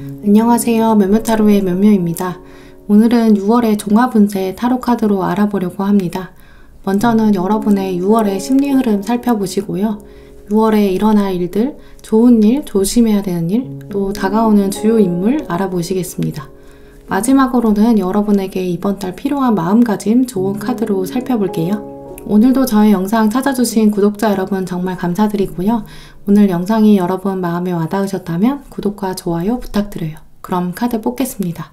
안녕하세요. 몇몇타로의 몇몇입니다. 오늘은 6월의 종합운세 타로 카드로 알아보려고 합니다. 먼저는 여러분의 6월의 심리 흐름 살펴보시고요. 6월에 일어날 일들, 좋은 일, 조심해야 되는 일, 또 다가오는 주요 인물 알아보시겠습니다. 마지막으로는 여러분에게 이번 달 필요한 마음가짐 좋은 카드로 살펴볼게요. 오늘도 저의 영상 찾아주신 구독자 여러분 정말 감사드리고요. 오늘 영상이 여러분 마음에 와닿으셨다면 구독과 좋아요 부탁드려요. 그럼 카드 뽑겠습니다.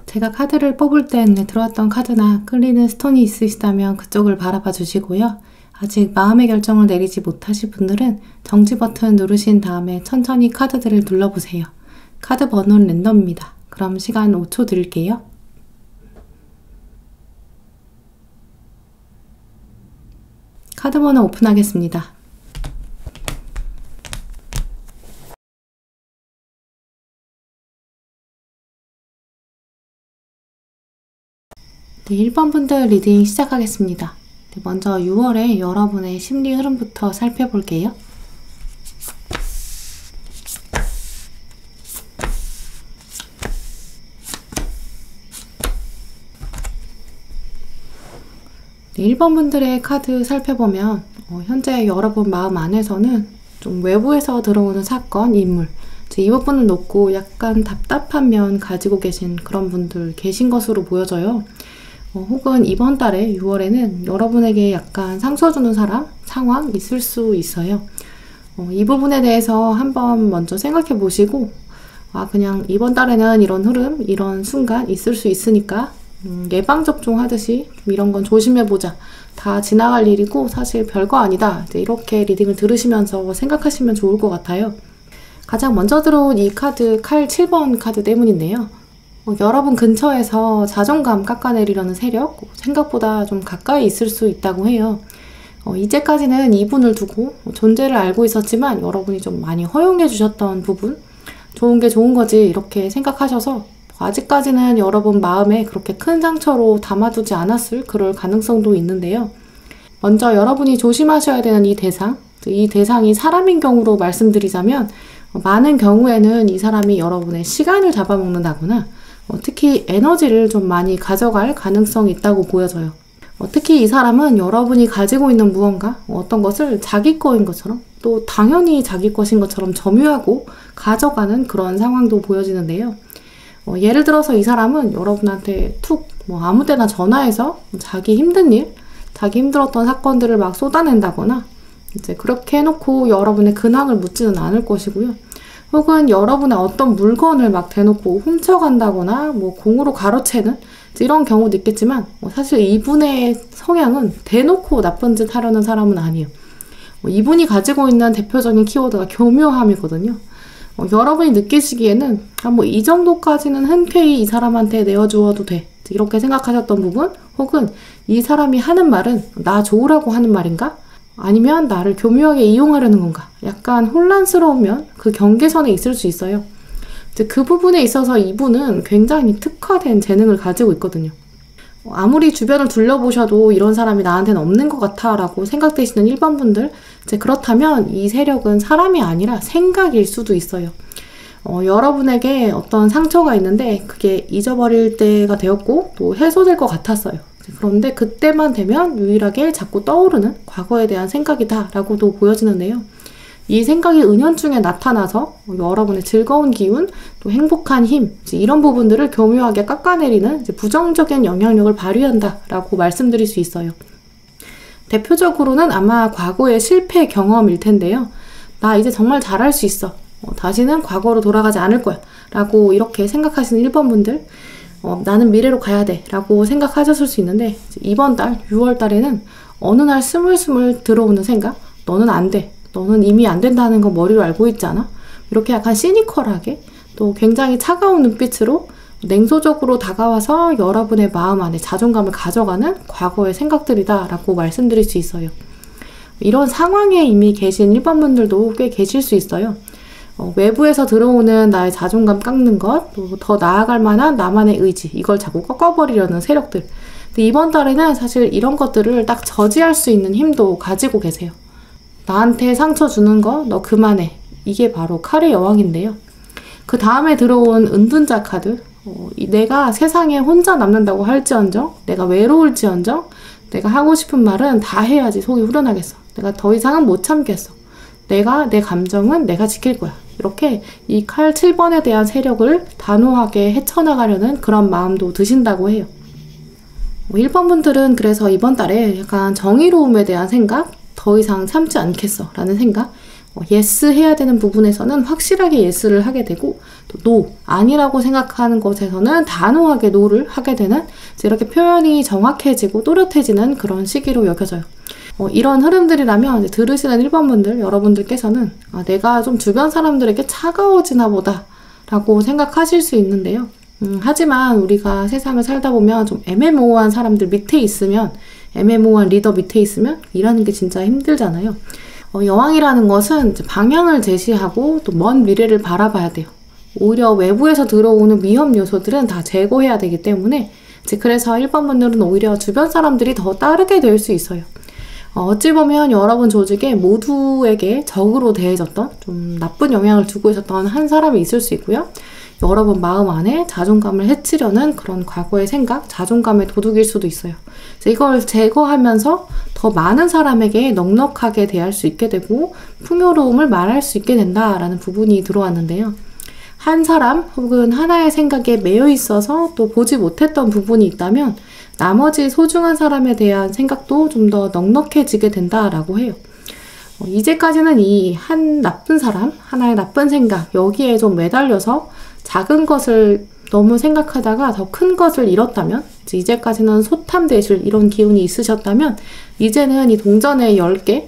제가 카드를 뽑을 때 눈에 들어왔던 카드나 끌리는 스톤이 있으시다면 그쪽을 바라봐 주시고요. 아직 마음의 결정을 내리지 못하실 분들은 정지 버튼 누르신 다음에 천천히 카드들을 눌러보세요. 카드 번호는 랜덤입니다. 그럼 시간 5초 드릴게요. 카드 번호 오픈하겠습니다. 네, 1번 분들 리딩 시작하겠습니다. 네, 먼저 6월에 여러분의 심리 흐름부터 살펴볼게요. 네, 1번 분들의 카드 살펴보면 현재 여러분 마음 안에서는 좀 외부에서 들어오는 사건, 인물, 이 부분을 놓고 약간 답답한 면 가지고 계신 그런 분들 계신 것으로 보여져요. 혹은 이번 달에 6월에는 여러분에게 약간 상처주는 사람, 상황 있을 수 있어요. 이 부분에 대해서 한번 먼저 생각해 보시고 그냥 이번 달에는 이런 흐름, 이런 순간 있을 수 있으니까 예방접종 하듯이 이런 건 조심해보자. 다 지나갈 일이고 사실 별거 아니다. 이렇게 리딩을 들으시면서 생각하시면 좋을 것 같아요. 가장 먼저 들어온 이 카드, 칼 7번 카드 때문인데요. 여러분 근처에서 자존감 깎아내리려는 세력, 생각보다 좀 가까이 있을 수 있다고 해요. 이제까지는 이분을 두고 존재를 알고 있었지만 여러분이 좀 많이 허용해 주셨던 부분, 좋은 게 좋은 거지 이렇게 생각하셔서 아직까지는 여러분 마음에 그렇게 큰 상처로 담아두지 않았을 그럴 가능성도 있는데요. 먼저 여러분이 조심하셔야 되는 이 대상이 사람인 경우로 말씀드리자면 많은 경우에는 이 사람이 여러분의 시간을 잡아먹는다거나 특히 에너지를 좀 많이 가져갈 가능성이 있다고 보여져요. 특히 이 사람은 여러분이 가지고 있는 무언가, 어떤 것을 자기 거인 것처럼 또 당연히 자기 것인 것처럼 점유하고 가져가는 그런 상황도 보여지는데요. 예를 들어서 이 사람은 여러분한테 아무 때나 전화해서 자기 힘든 일, 자기 힘들었던 사건들을 막 쏟아낸다거나 이제 그렇게 해놓고 여러분의 근황을 묻지는 않을 것이고요. 혹은 여러분의 어떤 물건을 막 대놓고 훔쳐간다거나 공으로 가로채는 이런 경우도 있겠지만 사실 이분의 성향은 대놓고 나쁜 짓 하려는 사람은 아니에요. 이분이 가지고 있는 대표적인 키워드가 교묘함이거든요. 여러분이 느끼시기에는 이 정도까지는 흔쾌히 이 사람한테 내어주어도 돼 이렇게 생각하셨던 부분, 혹은 이 사람이 하는 말은 나 좋으라고 하는 말인가? 아니면 나를 교묘하게 이용하려는 건가? 약간 혼란스러우면 그 경계선에 있을 수 있어요. 그 부분에 있어서 이분은 굉장히 특화된 재능을 가지고 있거든요. 아무리 주변을 둘러보셔도 이런 사람이 나한테는 없는 것 같아 라고 생각되시는 1번 분들, 그렇다면 이 세력은 사람이 아니라 생각일 수도 있어요. 여러분에게 어떤 상처가 있는데 그게 잊어버릴 때가 되었고 또 해소될 것 같았어요. 그런데 그때만 되면 유일하게 자꾸 떠오르는 과거에 대한 생각이다 라고도 보여지는데요. 이 생각이 은연중에 나타나서 여러분의 즐거운 기운, 또 행복한 힘, 이런 부분들을 교묘하게 깎아내리는 부정적인 영향력을 발휘한다 라고 말씀드릴 수 있어요. 대표적으로는 아마 과거의 실패 경험일 텐데요. 나 이제 정말 잘할 수 있어. 다시는 과거로 돌아가지 않을 거야 라고 이렇게 생각하시는 1번 분들, 나는 미래로 가야 돼 라고 생각하셨을 수 있는데, 이번 달 6월 달에는 어느 날 스물스물 들어오는 생각, 너는 안 돼, 너는 이미 안 된다는 거 머리로 알고 있잖아, 이렇게 약간 시니컬하게 또 굉장히 차가운 눈빛으로 냉소적으로 다가와서 여러분의 마음 안에 자존감을 가져가는 과거의 생각들이다 라고 말씀드릴 수 있어요. 이런 상황에 이미 계신 1번 분들도 꽤 계실 수 있어요. 외부에서 들어오는 나의 자존감 깎는 것, 또 더 나아갈 만한 나만의 의지, 이걸 자꾸 꺾어버리려는 세력들. 근데 이번 달에는 사실 이런 것들을 딱 저지할 수 있는 힘도 가지고 계세요. 나한테 상처 주는 거 너 그만해. 이게 바로 칼의 여왕인데요. 그 다음에 들어온 은둔자 카드, 내가 세상에 혼자 남는다고 할지언정, 내가 외로울지언정, 내가 하고 싶은 말은 다 해야지 속이 후련하겠어. 내가 더 이상은 못 참겠어. 내 감정은 내가 지킬 거야. 이렇게 이 칼 7번에 대한 세력을 단호하게 헤쳐나가려는 그런 마음도 드신다고 해요. 1번 분들은 그래서 이번 달에 약간 정의로움에 대한 생각, 더 이상 참지 않겠어 라는 생각, 예스 해야 되는 부분에서는 확실하게 예스를 하게 되고, 또 노, 아니라고 생각하는 것에서는 단호하게 노를 하게 되는, 이렇게 표현이 정확해지고 또렷해지는 그런 시기로 여겨져요. 이런 흐름들이라면 들으시는 1번 분들, 여러분들께서는 내가 좀 주변 사람들에게 차가워지나 보다 라고 생각하실 수 있는데요. 하지만 우리가 세상을 살다 보면 좀 애매모호한 사람들 밑에 있으면, 애매모호한 리더 밑에 있으면 일하는 게 진짜 힘들잖아요. 여왕이라는 것은 방향을 제시하고 또 먼 미래를 바라봐야 돼요. 오히려 외부에서 들어오는 위험 요소들은 다 제거해야 되기 때문에, 그래서 1번 분들은 오히려 주변 사람들이 더 따르게 될 수 있어요. 어찌 보면 여러분 조직에 모두에게 적으로 대해졌던, 좀 나쁜 영향을 주고 있었던 한 사람이 있을 수 있고요. 여러분 마음 안에 자존감을 해치려는 그런 과거의 생각, 자존감의 도둑일 수도 있어요. 이걸 제거하면서 더 많은 사람에게 넉넉하게 대할 수 있게 되고 풍요로움을 말할 수 있게 된다라는 부분이 들어왔는데요. 한 사람 혹은 하나의 생각에 매여 있어서 또 보지 못했던 부분이 있다면 나머지 소중한 사람에 대한 생각도 좀 더 넉넉해지게 된다라고 해요. 이제까지는 이 한 나쁜 사람, 하나의 나쁜 생각, 여기에 좀 매달려서 작은 것을 너무 생각하다가 더 큰 것을 잃었다면, 이제까지는 소탐대실 이런 기운이 있으셨다면, 이제는 이 동전의 10개,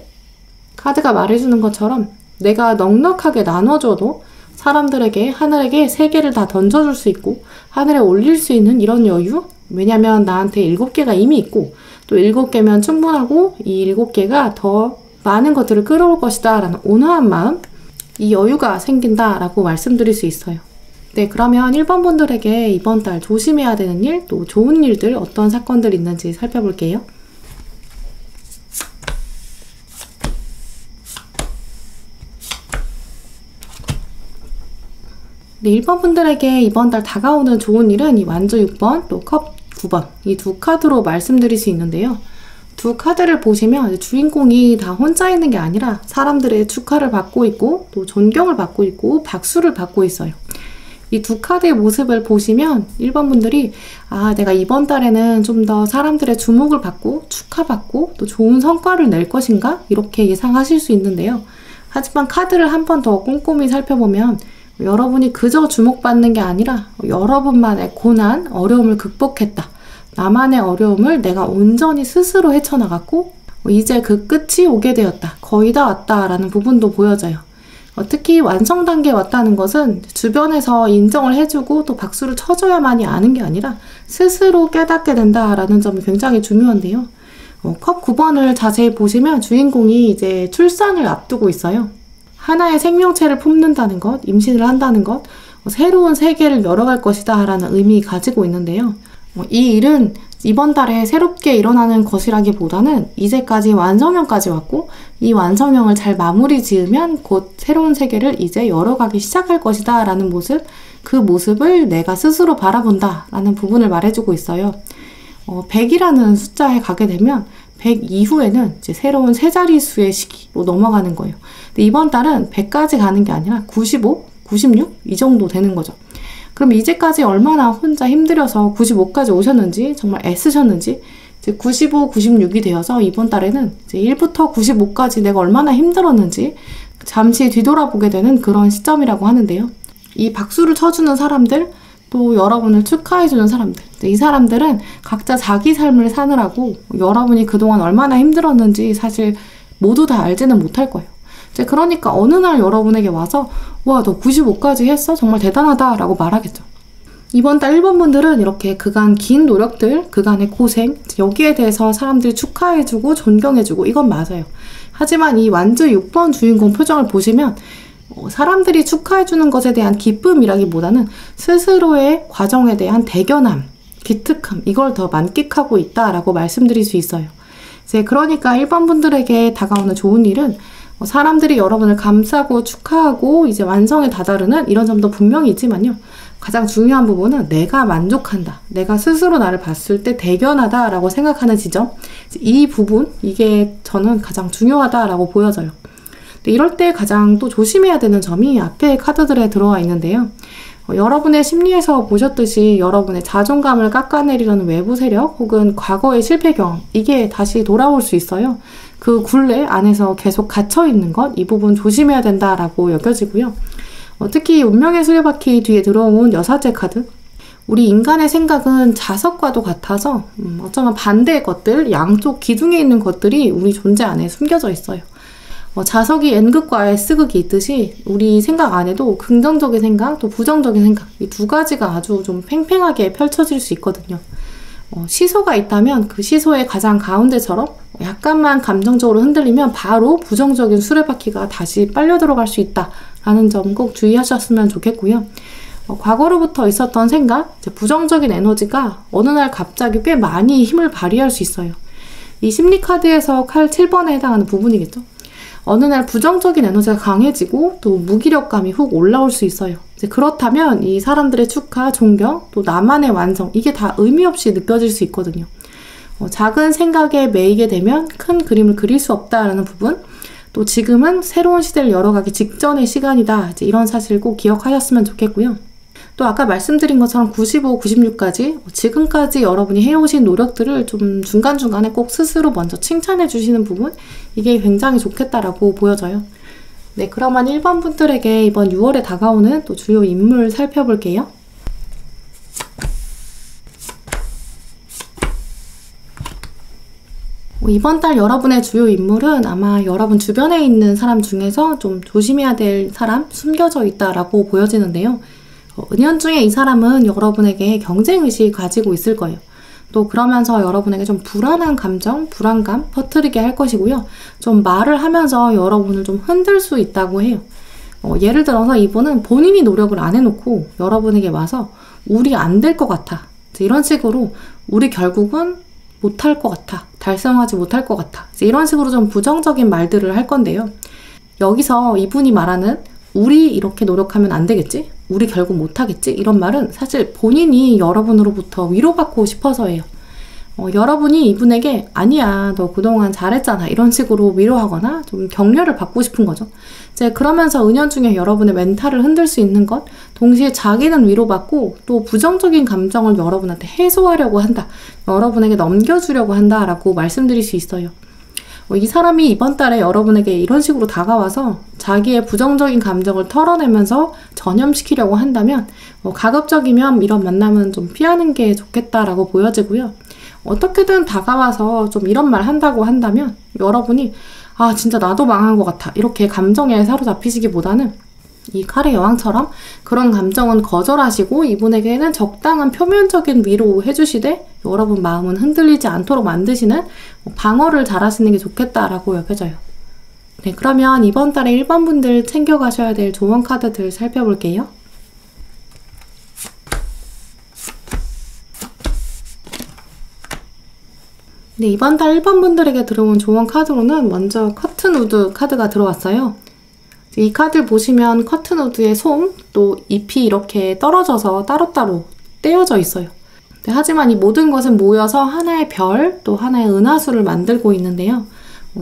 카드가 말해주는 것처럼 내가 넉넉하게 나눠줘도 사람들에게 하늘에게 세계를 다 던져줄 수 있고 하늘에 올릴 수 있는 이런 여유? 왜냐면 나한테 7개가 이미 있고 또 7개면 충분하고 이 7개가 더 많은 것들을 끌어올 것이다 라는 온화한 마음, 이 여유가 생긴다 라고 말씀드릴 수 있어요. 네, 그러면 1번 분들에게 이번 달 조심해야 되는 일, 또 좋은 일들, 어떤 사건들 있는지 살펴볼게요. 네, 1번 분들에게 이번 달 다가오는 좋은 일은 이 완주 6번, 또 컵 9번, 이 두 카드로 말씀드릴 수 있는데요. 두 카드를 보시면 주인공이 다 혼자 있는 게 아니라 사람들의 축하를 받고 있고 또 존경을 받고 있고 박수를 받고 있어요. 이 두 카드의 모습을 보시면 1번 분들이 내가 이번 달에는 좀 더 사람들의 주목을 받고 축하받고 또 좋은 성과를 낼 것인가? 이렇게 예상하실 수 있는데요. 하지만 카드를 한 번 더 꼼꼼히 살펴보면 여러분이 그저 주목받는 게 아니라 여러분만의 고난, 어려움을 극복했다. 나만의 어려움을 내가 온전히 스스로 헤쳐나갔고 이제 그 끝이 오게 되었다. 거의 다 왔다 라는 부분도 보여져요. 특히 완성 단계에 왔다는 것은 주변에서 인정을 해주고 또 박수를 쳐줘야만이 아는 게 아니라 스스로 깨닫게 된다라는 점이 굉장히 중요한데요. 컵 9번을 자세히 보시면 주인공이 이제 출산을 앞두고 있어요. 하나의 생명체를 품는다는 것, 임신을 한다는 것, 새로운 세계를 열어갈 것이다 라는 의미 가지고 있는데요. 이 일은 이번 달에 새롭게 일어나는 것이라기보다는 이제까지 완성형까지 왔고 이 완성형을 잘 마무리 지으면 곧 새로운 세계를 이제 열어가기 시작할 것이다 라는 모습, 그 모습을 내가 스스로 바라본다 라는 부분을 말해주고 있어요. 100이라는 숫자에 가게 되면 100 이후에는 이제 새로운 세 자릿수의 시기로 넘어가는 거예요. 근데 이번 달은 100까지 가는 게 아니라 95, 96 이 정도 되는 거죠. 그럼 이제까지 얼마나 혼자 힘들여서 95까지 오셨는지, 정말 애쓰셨는지, 이제 95, 96이 되어서 이번 달에는 이제 1부터 95까지 내가 얼마나 힘들었는지 잠시 뒤돌아보게 되는 그런 시점이라고 하는데요. 이 박수를 쳐주는 사람들, 또 여러분을 축하해주는 사람들, 이 사람들은 각자 자기 삶을 사느라고 여러분이 그동안 얼마나 힘들었는지 사실 모두 다 알지는 못할 거예요. 이제 그러니까 어느 날 여러분에게 와서 와, 너 95까지 했어? 정말 대단하다 라고 말하겠죠. 이번 달 1번 분들은 이렇게 그간 긴 노력들, 그간의 고생, 여기에 대해서 사람들이 축하해주고 존경해주고 이건 맞아요. 하지만 이 완주 6번 주인공 표정을 보시면 사람들이 축하해주는 것에 대한 기쁨이라기보다는 스스로의 과정에 대한 대견함, 기특함, 이걸 더 만끽하고 있다라고 말씀드릴 수 있어요. 이제 그러니까 1번 분들에게 다가오는 좋은 일은 사람들이 여러분을 감싸고 축하하고 이제 완성에 다다르는 이런 점도 분명히 있지만요. 가장 중요한 부분은 내가 만족한다. 내가 스스로 나를 봤을 때 대견하다라고 생각하는 지점. 이 부분, 이게 저는 가장 중요하다라고 보여져요. 이럴 때 가장 또 조심해야 되는 점이 앞에 카드들에 들어와 있는데요. 여러분의 심리에서 보셨듯이 여러분의 자존감을 깎아내리려는 외부 세력 혹은 과거의 실패 경험, 이게 다시 돌아올 수 있어요. 그 굴레 안에서 계속 갇혀있는 것, 이 부분 조심해야 된다라고 여겨지고요. 특히 운명의 수레바퀴 뒤에 들어온 여사제 카드, 우리 인간의 생각은 자석과도 같아서 어쩌면 반대의 것들, 양쪽 기둥에 있는 것들이 우리 존재 안에 숨겨져 있어요. 자석이 N극과 S극이 있듯이 우리 생각 안에도 긍정적인 생각, 또 부정적인 생각, 이 두 가지가 아주 좀 팽팽하게 펼쳐질 수 있거든요. 시소가 있다면 그 시소의 가장 가운데처럼 약간만 감정적으로 흔들리면 바로 부정적인 수레바퀴가 다시 빨려 들어갈 수 있다라는 점 꼭 주의하셨으면 좋겠고요. 과거로부터 있었던 생각, 부정적인 에너지가 어느 날 갑자기 꽤 많이 힘을 발휘할 수 있어요. 이 심리카드에서 칼 7번에 해당하는 부분이겠죠. 어느 날 부정적인 에너지가 강해지고 또 무기력감이 훅 올라올 수 있어요. 이제 그렇다면 이 사람들의 축하, 존경, 또 나만의 완성, 이게 다 의미 없이 느껴질 수 있거든요. 작은 생각에 매이게 되면 큰 그림을 그릴 수 없다라는 부분, 또 지금은 새로운 시대를 열어가기 직전의 시간이다. 이제 이런 사실을 꼭 기억하셨으면 좋겠고요. 또 아까 말씀드린 것처럼 95, 96까지 지금까지 여러분이 해오신 노력들을 좀 중간중간에 꼭 스스로 먼저 칭찬해 주시는 부분, 이게 굉장히 좋겠다라고 보여져요. 네, 그러면 1번 분들에게 이번 6월에 다가오는 또 주요 인물 살펴볼게요. 이번 달 여러분의 주요 인물은 아마 여러분 주변에 있는 사람 중에서 좀 조심해야 될 사람, 숨겨져 있다라고 보여지는데요. 은연중에 이 사람은 여러분에게 경쟁의식 가지고 있을 거예요. 또 그러면서 여러분에게 좀 불안한 감정, 불안감 퍼뜨리게 할 것이고요. 좀 말을 하면서 여러분을 좀 흔들 수 있다고 해요. 예를 들어서 이분은 본인이 노력을 안 해놓고 여러분에게 와서 우리 안 될 것 같아. 이런 식으로 우리 결국은 못할 것 같아. 달성하지 못할 것 같아. 이런 식으로 좀 부정적인 말들을 할 건데요. 여기서 이분이 말하는 우리 이렇게 노력하면 안 되겠지? 우리 결국 못하겠지? 이런 말은 사실 본인이 여러분으로부터 위로받고 싶어서예요. 여러분이 이분에게 아니야, 너 그동안 잘했잖아. 이런 식으로 위로하거나 좀 격려를 받고 싶은 거죠. 이제 그러면서 은연중에 여러분의 멘탈을 흔들 수 있는 것, 동시에 자기는 위로받고 또 부정적인 감정을 여러분한테 해소하려고 한다. 여러분에게 넘겨주려고 한다라고 말씀드릴 수 있어요. 이 사람이 이번 달에 여러분에게 이런 식으로 다가와서 자기의 부정적인 감정을 털어내면서 전염시키려고 한다면 가급적이면 이런 만남은 좀 피하는 게 좋겠다라고 보여지고요. 어떻게든 다가와서 좀 이런 말 한다고 한다면 여러분이 아 진짜 나도 망한 것 같아 이렇게 감정에 사로잡히시기보다는 이 칼의 여왕처럼 그런 감정은 거절하시고 이분에게는 적당한 표면적인 위로 해주시되 여러분 마음은 흔들리지 않도록 만드시는 방어를 잘 하시는 게 좋겠다라고 여겨져요. 네, 그러면 이번 달에 1번 분들 챙겨가셔야 될 조언 카드들 살펴볼게요. 네, 이번 달 1번 분들에게 들어온 조언 카드로는 먼저 커튼우드 카드가 들어왔어요. 이 카드를 보시면 커튼우드의 솜, 또 잎이 이렇게 떨어져서 따로따로 떼어져 있어요. 네, 하지만 이 모든 것은 모여서 하나의 별, 또 하나의 은하수를 만들고 있는데요.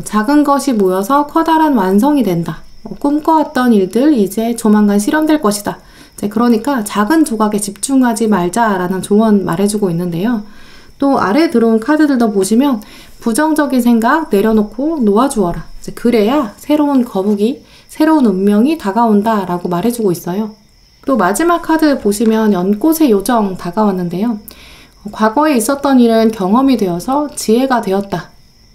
작은 것이 모여서 커다란 완성이 된다. 꿈꿔왔던 일들 이제 조만간 실현될 것이다. 그러니까 작은 조각에 집중하지 말자라는 조언 말해주고 있는데요. 또 아래에 들어온 카드들도 보시면 부정적인 생각 내려놓고 놓아주어라. 그래야 새로운 거북이, 새로운 운명이 다가온다 라고 말해주고 있어요. 또 마지막 카드 보시면 연꽃의 요정 다가왔는데요. 과거에 있었던 일은 경험이 되어서 지혜가 되었다.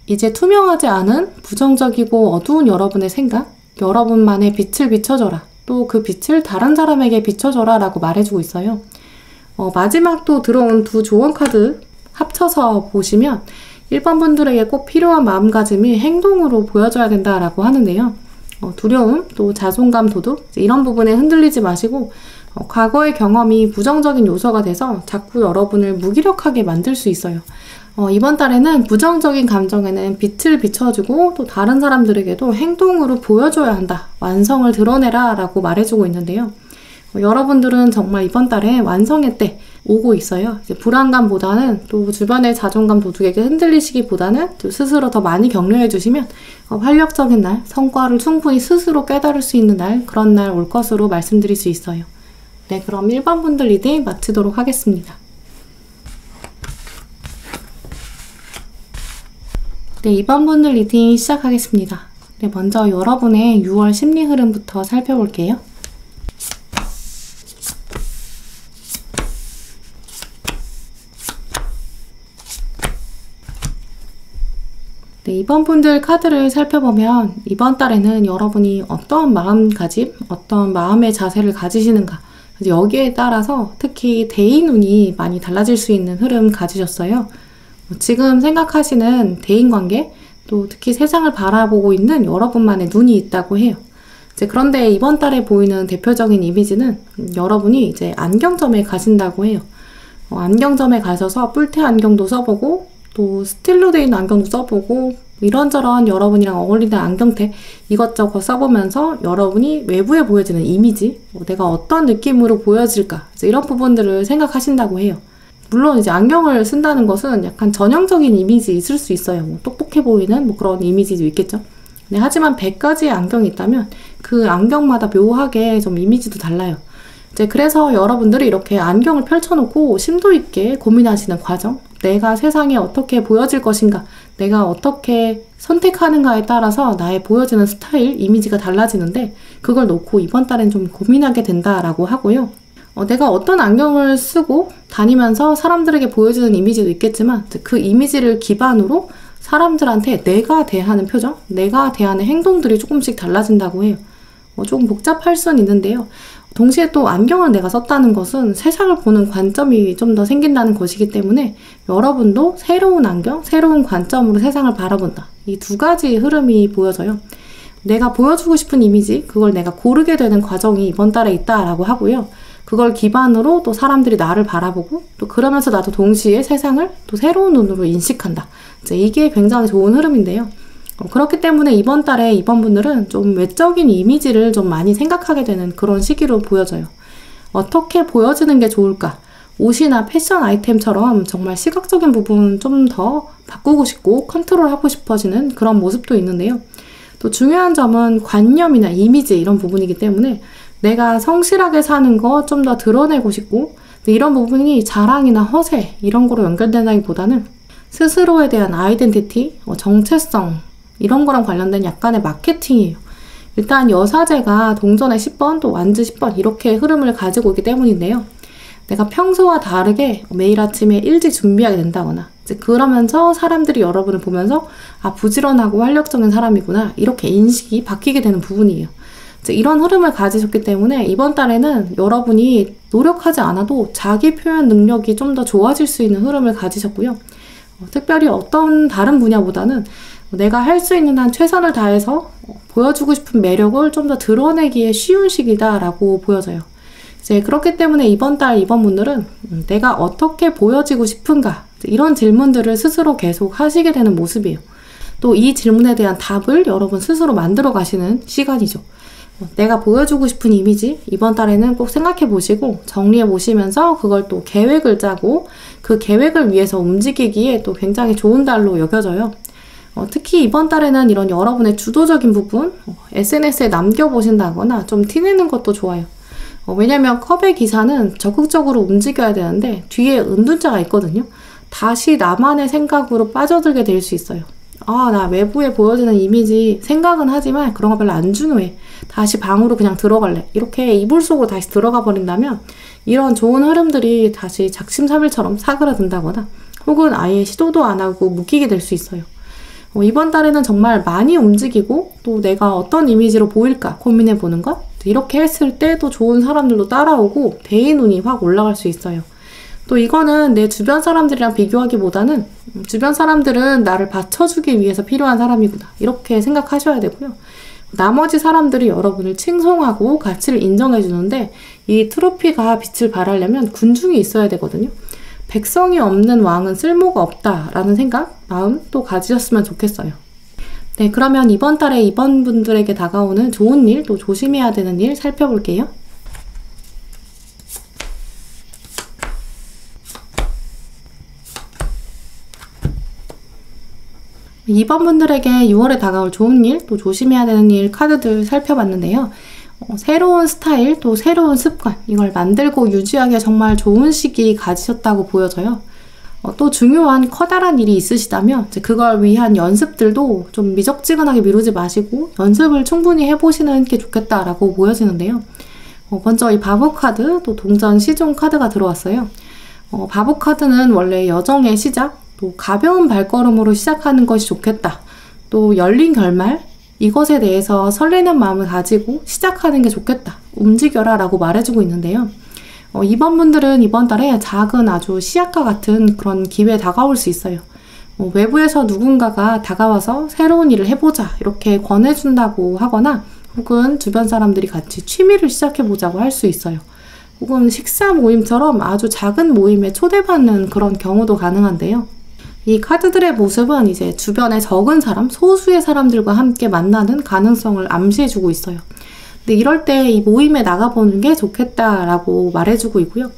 이제 투명하지 않은 부정적이고 어두운 여러분의 생각, 여러분만의 빛을 비춰줘라. 또 그 빛을 다른 사람에게 비춰줘라 라고 말해주고 있어요. 마지막 또 들어온 두 조언 카드 합쳐서 보시면 1번 분들에게 꼭 필요한 마음가짐이 행동으로 보여줘야 된다라고 하는데요. 두려움, 또 자존감 도둑 이런 부분에 흔들리지 마시고 과거의 경험이 부정적인 요소가 돼서 자꾸 여러분을 무기력하게 만들 수 있어요. 이번 달에는 부정적인 감정에는 빛을 비춰주고 또 다른 사람들에게도 행동으로 보여줘야 한다. 완성을 드러내라 라고 말해주고 있는데요. 여러분들은 정말 이번 달에 완성의 때 오고 있어요. 이제 불안감보다는 또 주변의 자존감 도둑에게 흔들리시기보다는 또 스스로 더 많이 격려해 주시면 활력적인 날, 성과를 충분히 스스로 깨달을 수 있는 날, 그런 날 올 것으로 말씀드릴 수 있어요. 네, 그럼 1번 분들 리딩 마치도록 하겠습니다. 네, 2번 분들 리딩 시작하겠습니다. 네, 먼저 여러분의 6월 심리 흐름부터 살펴볼게요. 네, 이번 분들 카드를 살펴보면 이번 달에는 여러분이 어떤 마음가짐, 어떤 마음의 자세를 가지시는가 여기에 따라서 특히 대인운이 많이 달라질 수 있는 흐름 가지셨어요. 지금 생각하시는 대인관계, 또 특히 세상을 바라보고 있는 여러분만의 눈이 있다고 해요. 그런데 이번 달에 보이는 대표적인 이미지는 여러분이 이제 안경점에 가신다고 해요. 안경점에 가셔서 뿔테 안경도 써보고 또 스틸로 되어 있는 안경도 써보고 이런저런 여러분이랑 어울리는 안경테 이것저것 써보면서 여러분이 외부에 보여지는 이미지, 내가 어떤 느낌으로 보여질까 이런 부분들을 생각하신다고 해요. 물론 이제 안경을 쓴다는 것은 약간 전형적인 이미지 있을 수 있어요. 똑똑해 보이는 그런 이미지도 있겠죠. 네, 하지만 100가지의 안경이 있다면 그 안경마다 묘하게 좀 이미지도 달라요. 그래서 여러분들이 이렇게 안경을 펼쳐놓고 심도 있게 고민하시는 과정, 내가 세상에 어떻게 보여질 것인가, 내가 어떻게 선택하는가에 따라서 나의 보여지는 스타일, 이미지가 달라지는데 그걸 놓고 이번 달엔 좀 고민하게 된다라고 하고요. 내가 어떤 안경을 쓰고 다니면서 사람들에게 보여주는 이미지도 있겠지만 그 이미지를 기반으로 사람들한테 내가 대하는 표정, 내가 대하는 행동들이 조금씩 달라진다고 해요. 조금 복잡할 수는 있는데요. 동시에 또 안경을 내가 썼다는 것은 세상을 보는 관점이 좀 더 생긴다는 것이기 때문에 여러분도 새로운 안경, 새로운 관점으로 세상을 바라본다. 이 두 가지 흐름이 보여져요. 내가 보여주고 싶은 이미지, 그걸 내가 고르게 되는 과정이 이번 달에 있다라고 하고요. 그걸 기반으로 또 사람들이 나를 바라보고 또 그러면서 나도 동시에 세상을 또 새로운 눈으로 인식한다. 이게 굉장히 좋은 흐름인데요. 그렇기 때문에 이번 달에 이번 분들은 좀 외적인 이미지를 좀 많이 생각하게 되는 그런 시기로 보여져요. 어떻게 보여지는 게 좋을까? 옷이나 패션 아이템처럼 정말 시각적인 부분 좀 더 바꾸고 싶고 컨트롤하고 싶어지는 그런 모습도 있는데요. 또 중요한 점은 관념이나 이미지 이런 부분이기 때문에 내가 성실하게 사는 거 좀 더 드러내고 싶고 이런 부분이 자랑이나 허세 이런 거로 연결된다기보다는 스스로에 대한 아이덴티티, 정체성 이런 거랑 관련된 약간의 마케팅이에요. 일단 여사제가 동전의 10번 또 완즈 10번 이렇게 흐름을 가지고 있기 때문인데요. 내가 평소와 다르게 매일 아침에 일찍 준비하게 된다거나 그러면서 사람들이 여러분을 보면서 부지런하고 활력적인 사람이구나 이렇게 인식이 바뀌게 되는 부분이에요. 이런 흐름을 가지셨기 때문에 이번 달에는 여러분이 노력하지 않아도 자기 표현 능력이 좀 더 좋아질 수 있는 흐름을 가지셨고요. 특별히 어떤 다른 분야보다는 내가 할 수 있는 한 최선을 다해서 보여주고 싶은 매력을 좀 더 드러내기에 쉬운 시기다라고 보여져요. 그렇기 때문에 이번 달 이번 분들은 내가 어떻게 보여지고 싶은가 이런 질문들을 스스로 계속 하시게 되는 모습이에요. 또 이 질문에 대한 답을 여러분 스스로 만들어 가시는 시간이죠. 내가 보여주고 싶은 이미지 이번 달에는 꼭 생각해 보시고 정리해 보시면서 그걸 또 계획을 짜고 그 계획을 위해서 움직이기에 또 굉장히 좋은 달로 여겨져요. 특히 이번 달에는 이런 여러분의 주도적인 부분 SNS에 남겨보신다거나 좀 티내는 것도 좋아요. 왜냐면 컵의 기사는 적극적으로 움직여야 되는데 뒤에 은둔자가 있거든요. 다시 나만의 생각으로 빠져들게 될 수 있어요. 나 외부에 보여지는 이미지 생각은 하지만 그런 거 별로 안 중요해. 다시 방으로 그냥 들어갈래. 이렇게 이불 속으로 다시 들어가 버린다면 이런 좋은 흐름들이 다시 작심삼일처럼 사그라든다거나 혹은 아예 시도도 안 하고 묶이게 될 수 있어요. 이번 달에는 정말 많이 움직이고 또 내가 어떤 이미지로 보일까 고민해 보는 것 이렇게 했을 때 또 좋은 사람들도 따라오고 대인운이 확 올라갈 수 있어요. 또 이거는 내 주변 사람들이랑 비교하기보다는 주변 사람들은 나를 받쳐주기 위해서 필요한 사람이구나 이렇게 생각하셔야 되고요. 나머지 사람들이 여러분을 칭송하고 가치를 인정해 주는데 이 트로피가 빛을 발하려면 군중이 있어야 되거든요. 백성이 없는 왕은 쓸모가 없다라는 생각, 마음 또 가지셨으면 좋겠어요. 네, 그러면 이번 달에 이번 분들에게 다가오는 좋은 일, 또 조심해야 되는 일 살펴볼게요. 이번 분들에게 6월에 다가올 좋은 일, 또 조심해야 되는 일 카드들 살펴봤는데요. 새로운 스타일, 또 새로운 습관, 이걸 만들고 유지하기에 정말 좋은 시기 가지셨다고 보여져요. 또 중요한 커다란 일이 있으시다면 그걸 위한 연습들도 좀 미적지근하게 미루지 마시고 연습을 충분히 해보시는 게 좋겠다라고 보여지는데요. 먼저 이 바보 카드, 또 동전 시종 카드가 들어왔어요. 바보 카드는 원래 여정의 시작, 또 가벼운 발걸음으로 시작하는 것이 좋겠다. 또 열린 결말, 이것에 대해서 설레는 마음을 가지고 시작하는 게 좋겠다. 움직여라 라고 말해주고 있는데요. 이번 분들은 이번 달에 작은 아주 시약과 같은 그런 기회에 다가올 수 있어요. 외부에서 누군가가 다가와서 새로운 일을 해보자 이렇게 권해준다고 하거나 혹은 주변 사람들이 같이 취미를 시작해보자고 할 수 있어요. 혹은 식사 모임처럼 아주 작은 모임에 초대받는 그런 경우도 가능한데요. 이 카드들의 모습은 이제 주변에 적은 사람, 소수의 사람들과 함께 만나는 가능성을 암시해주고 있어요. 근데 이럴 때 이 모임에 나가보는 게 좋겠다라고 말해주고 있고요.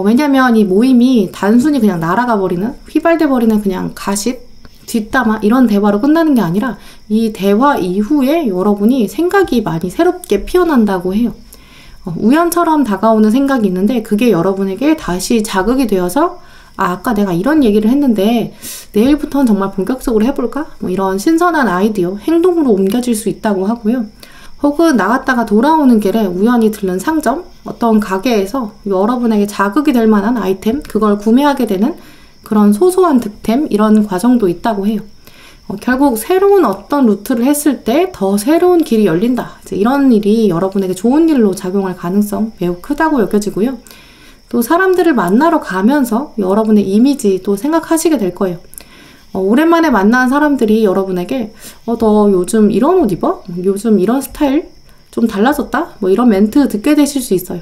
왜냐면 이 모임이 단순히 그냥 날아가 버리는, 휘발돼 버리는 그냥 가십, 뒷담화 이런 대화로 끝나는 게 아니라 이 대화 이후에 여러분이 생각이 많이 새롭게 피어난다고 해요. 우연처럼 다가오는 생각이 있는데 그게 여러분에게 다시 자극이 되어서 아까 내가 이런 얘기를 했는데 내일부터는 정말 본격적으로 해볼까? 이런 신선한 아이디어, 행동으로 옮겨질 수 있다고 하고요. 혹은 나갔다가 돌아오는 길에 우연히 들른 상점, 어떤 가게에서 여러분에게 자극이 될 만한 아이템, 그걸 구매하게 되는 그런 소소한 득템, 이런 과정도 있다고 해요. 결국 새로운 어떤 루트를 했을 때 더 새로운 길이 열린다. 이제 이런 일이 여러분에게 좋은 일로 작용할 가능성 매우 크다고 여겨지고요. 또 사람들을 만나러 가면서 여러분의 이미지 또 생각하시게 될 거예요. 오랜만에 만난 사람들이 여러분에게 너 요즘 이런 옷 입어? 요즘 이런 스타일? 좀 달라졌다? 뭐 이런 멘트 듣게 되실 수 있어요.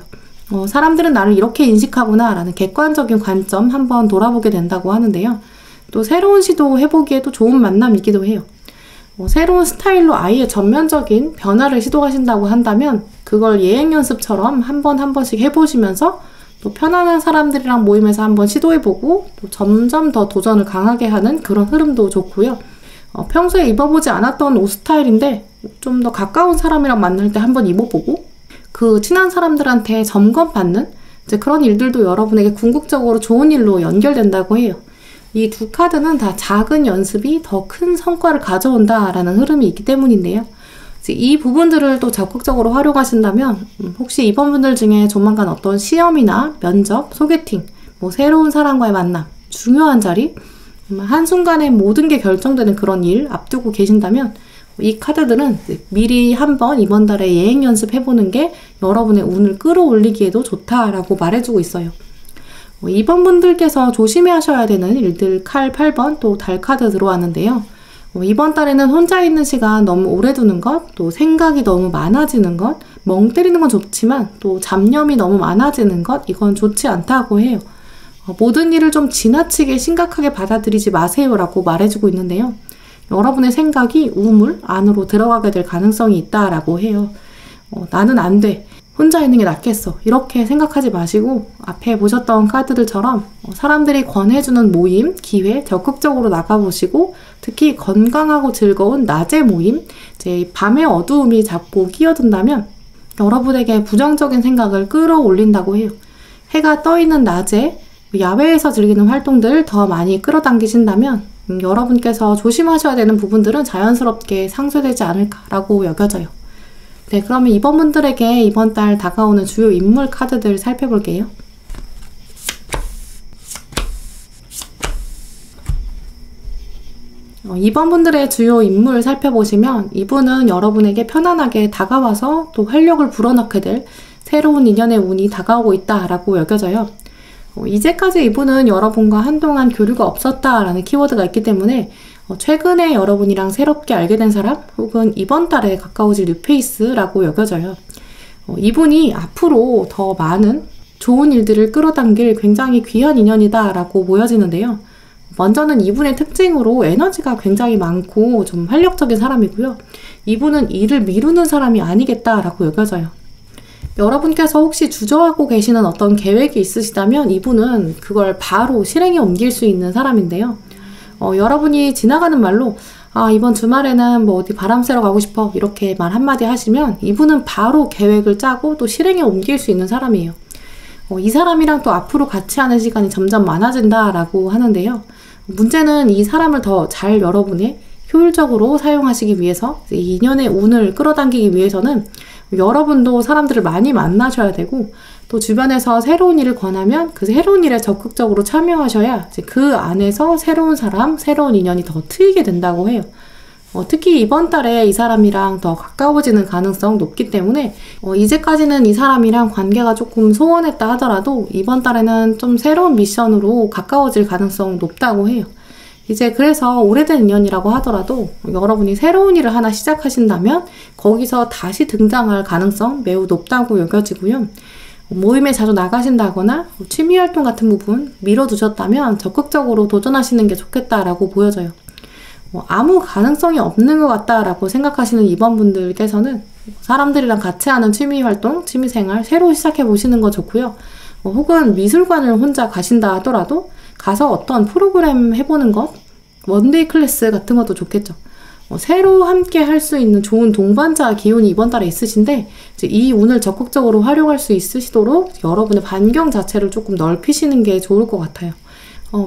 사람들은 나를 이렇게 인식하구나 라는 객관적인 관점 한번 돌아보게 된다고 하는데요. 또 새로운 시도 해보기에도 좋은 만남이기도 해요. 새로운 스타일로 아예 전면적인 변화를 시도하신다고 한다면 그걸 예행 연습처럼 한 번씩 해보시면서 또 편안한 사람들이랑 모임에서 한번 시도해보고 또 점점 더 도전을 강하게 하는 그런 흐름도 좋고요. 평소에 입어보지 않았던 옷 스타일인데 좀 더 가까운 사람이랑 만날 때 한번 입어보고 그 친한 사람들한테 점검받는 이제 그런 일들도 여러분에게 궁극적으로 좋은 일로 연결된다고 해요. 이 두 카드는 다 작은 연습이 더 큰 성과를 가져온다라는 흐름이 있기 때문인데요. 이 부분들을 또 적극적으로 활용하신다면 혹시 이번 분들 중에 조만간 어떤 시험이나 면접, 소개팅, 뭐 새로운 사람과의 만남, 중요한 자리, 한순간에 모든 게 결정되는 그런 일 앞두고 계신다면 이 카드들은 미리 한번 이번 달에 예행 연습해보는 게 여러분의 운을 끌어올리기에도 좋다라고 말해주고 있어요. 이번 분들께서 조심해 하셔야 되는 일들 칼 8번 또 달 카드 들어왔는데요. 이번 달에는 혼자 있는 시간 너무 오래 두는 것, 또 생각이 너무 많아지는 것, 멍 때리는 건 좋지만 또 잡념이 너무 많아지는 것, 이건 좋지 않다고 해요. 모든 일을 좀 지나치게 심각하게 받아들이지 마세요라고 말해주고 있는데요. 여러분의 생각이 우물 안으로 들어가게 될 가능성이 있다라고 해요. 나는 안 돼. 혼자 있는 게 낫겠어. 이렇게 생각하지 마시고 앞에 보셨던 카드들처럼 사람들이 권해주는 모임, 기회 적극적으로 나가보시고 특히 건강하고 즐거운 낮의 모임, 이제 밤의 어두움이 자꾸 끼어든다면 여러분에게 부정적인 생각을 끌어올린다고 해요. 해가 떠있는 낮에 야외에서 즐기는 활동들을 더 많이 끌어당기신다면 여러분께서 조심하셔야 되는 부분들은 자연스럽게 상쇄되지 않을까라고 여겨져요. 네, 그러면 이번 분들에게 이번 달 다가오는 주요 인물 카드들 살펴볼게요. 이번 분들의 주요 인물 살펴보시면 이분은 여러분에게 편안하게 다가와서 또 활력을 불어넣게 될 새로운 인연의 운이 다가오고 있다라고 여겨져요. 이제까지 이분은 여러분과 한동안 교류가 없었다라는 키워드가 있기 때문에 최근에 여러분이랑 새롭게 알게 된 사람 혹은 이번 달에 가까워질 뉴페이스라고 여겨져요. 이분이 앞으로 더 많은 좋은 일들을 끌어당길 굉장히 귀한 인연이다 라고 보여지는데요. 먼저는 이분의 특징으로 에너지가 굉장히 많고 좀 활력적인 사람이고요. 이분은 일을 미루는 사람이 아니겠다라고 여겨져요. 여러분께서 혹시 주저하고 계시는 어떤 계획이 있으시다면 이분은 그걸 바로 실행에 옮길 수 있는 사람인데요. 여러분이 지나가는 말로 이번 주말에는 뭐 어디 바람 쐬러 가고 싶어 이렇게 말 한마디 하시면 이분은 바로 계획을 짜고 또 실행에 옮길 수 있는 사람이에요. 이 사람이랑 또 앞으로 같이 하는 시간이 점점 많아진다라고 하는데요. 문제는 이 사람을 더 잘 여러분의 효율적으로 사용하시기 위해서 이 인연의 운을 끌어당기기 위해서는 여러분도 사람들을 많이 만나셔야 되고 또 주변에서 새로운 일을 권하면 그 새로운 일에 적극적으로 참여하셔야 이제 그 안에서 새로운 사람, 새로운 인연이 더 트이게 된다고 해요. 특히 이번 달에 이 사람이랑 더 가까워지는 가능성 높기 때문에 이제까지는 이 사람이랑 관계가 조금 소원했다 하더라도 이번 달에는 좀 새로운 미션으로 가까워질 가능성 높다고 해요. 이제 그래서 오래된 인연이라고 하더라도 여러분이 새로운 일을 하나 시작하신다면 거기서 다시 등장할 가능성 매우 높다고 여겨지고요. 모임에 자주 나가신다거나 취미활동 같은 부분 미뤄두셨다면 적극적으로 도전하시는 게 좋겠다라고 보여져요. 아무 가능성이 없는 것 같다라고 생각하시는 이번 분들께서는 사람들이랑 같이 하는 취미활동, 취미생활 새로 시작해 보시는 거 좋고요. 혹은 미술관을 혼자 가신다 하더라도 가서 어떤 프로그램 해보는 것, 원데이 클래스 같은 것도 좋겠죠. 새로 함께 할 수 있는 좋은 동반자 기운이 이번 달에 있으신데 이제 이 운을 적극적으로 활용할 수 있으시도록 여러분의 반경 자체를 조금 넓히시는 게 좋을 것 같아요.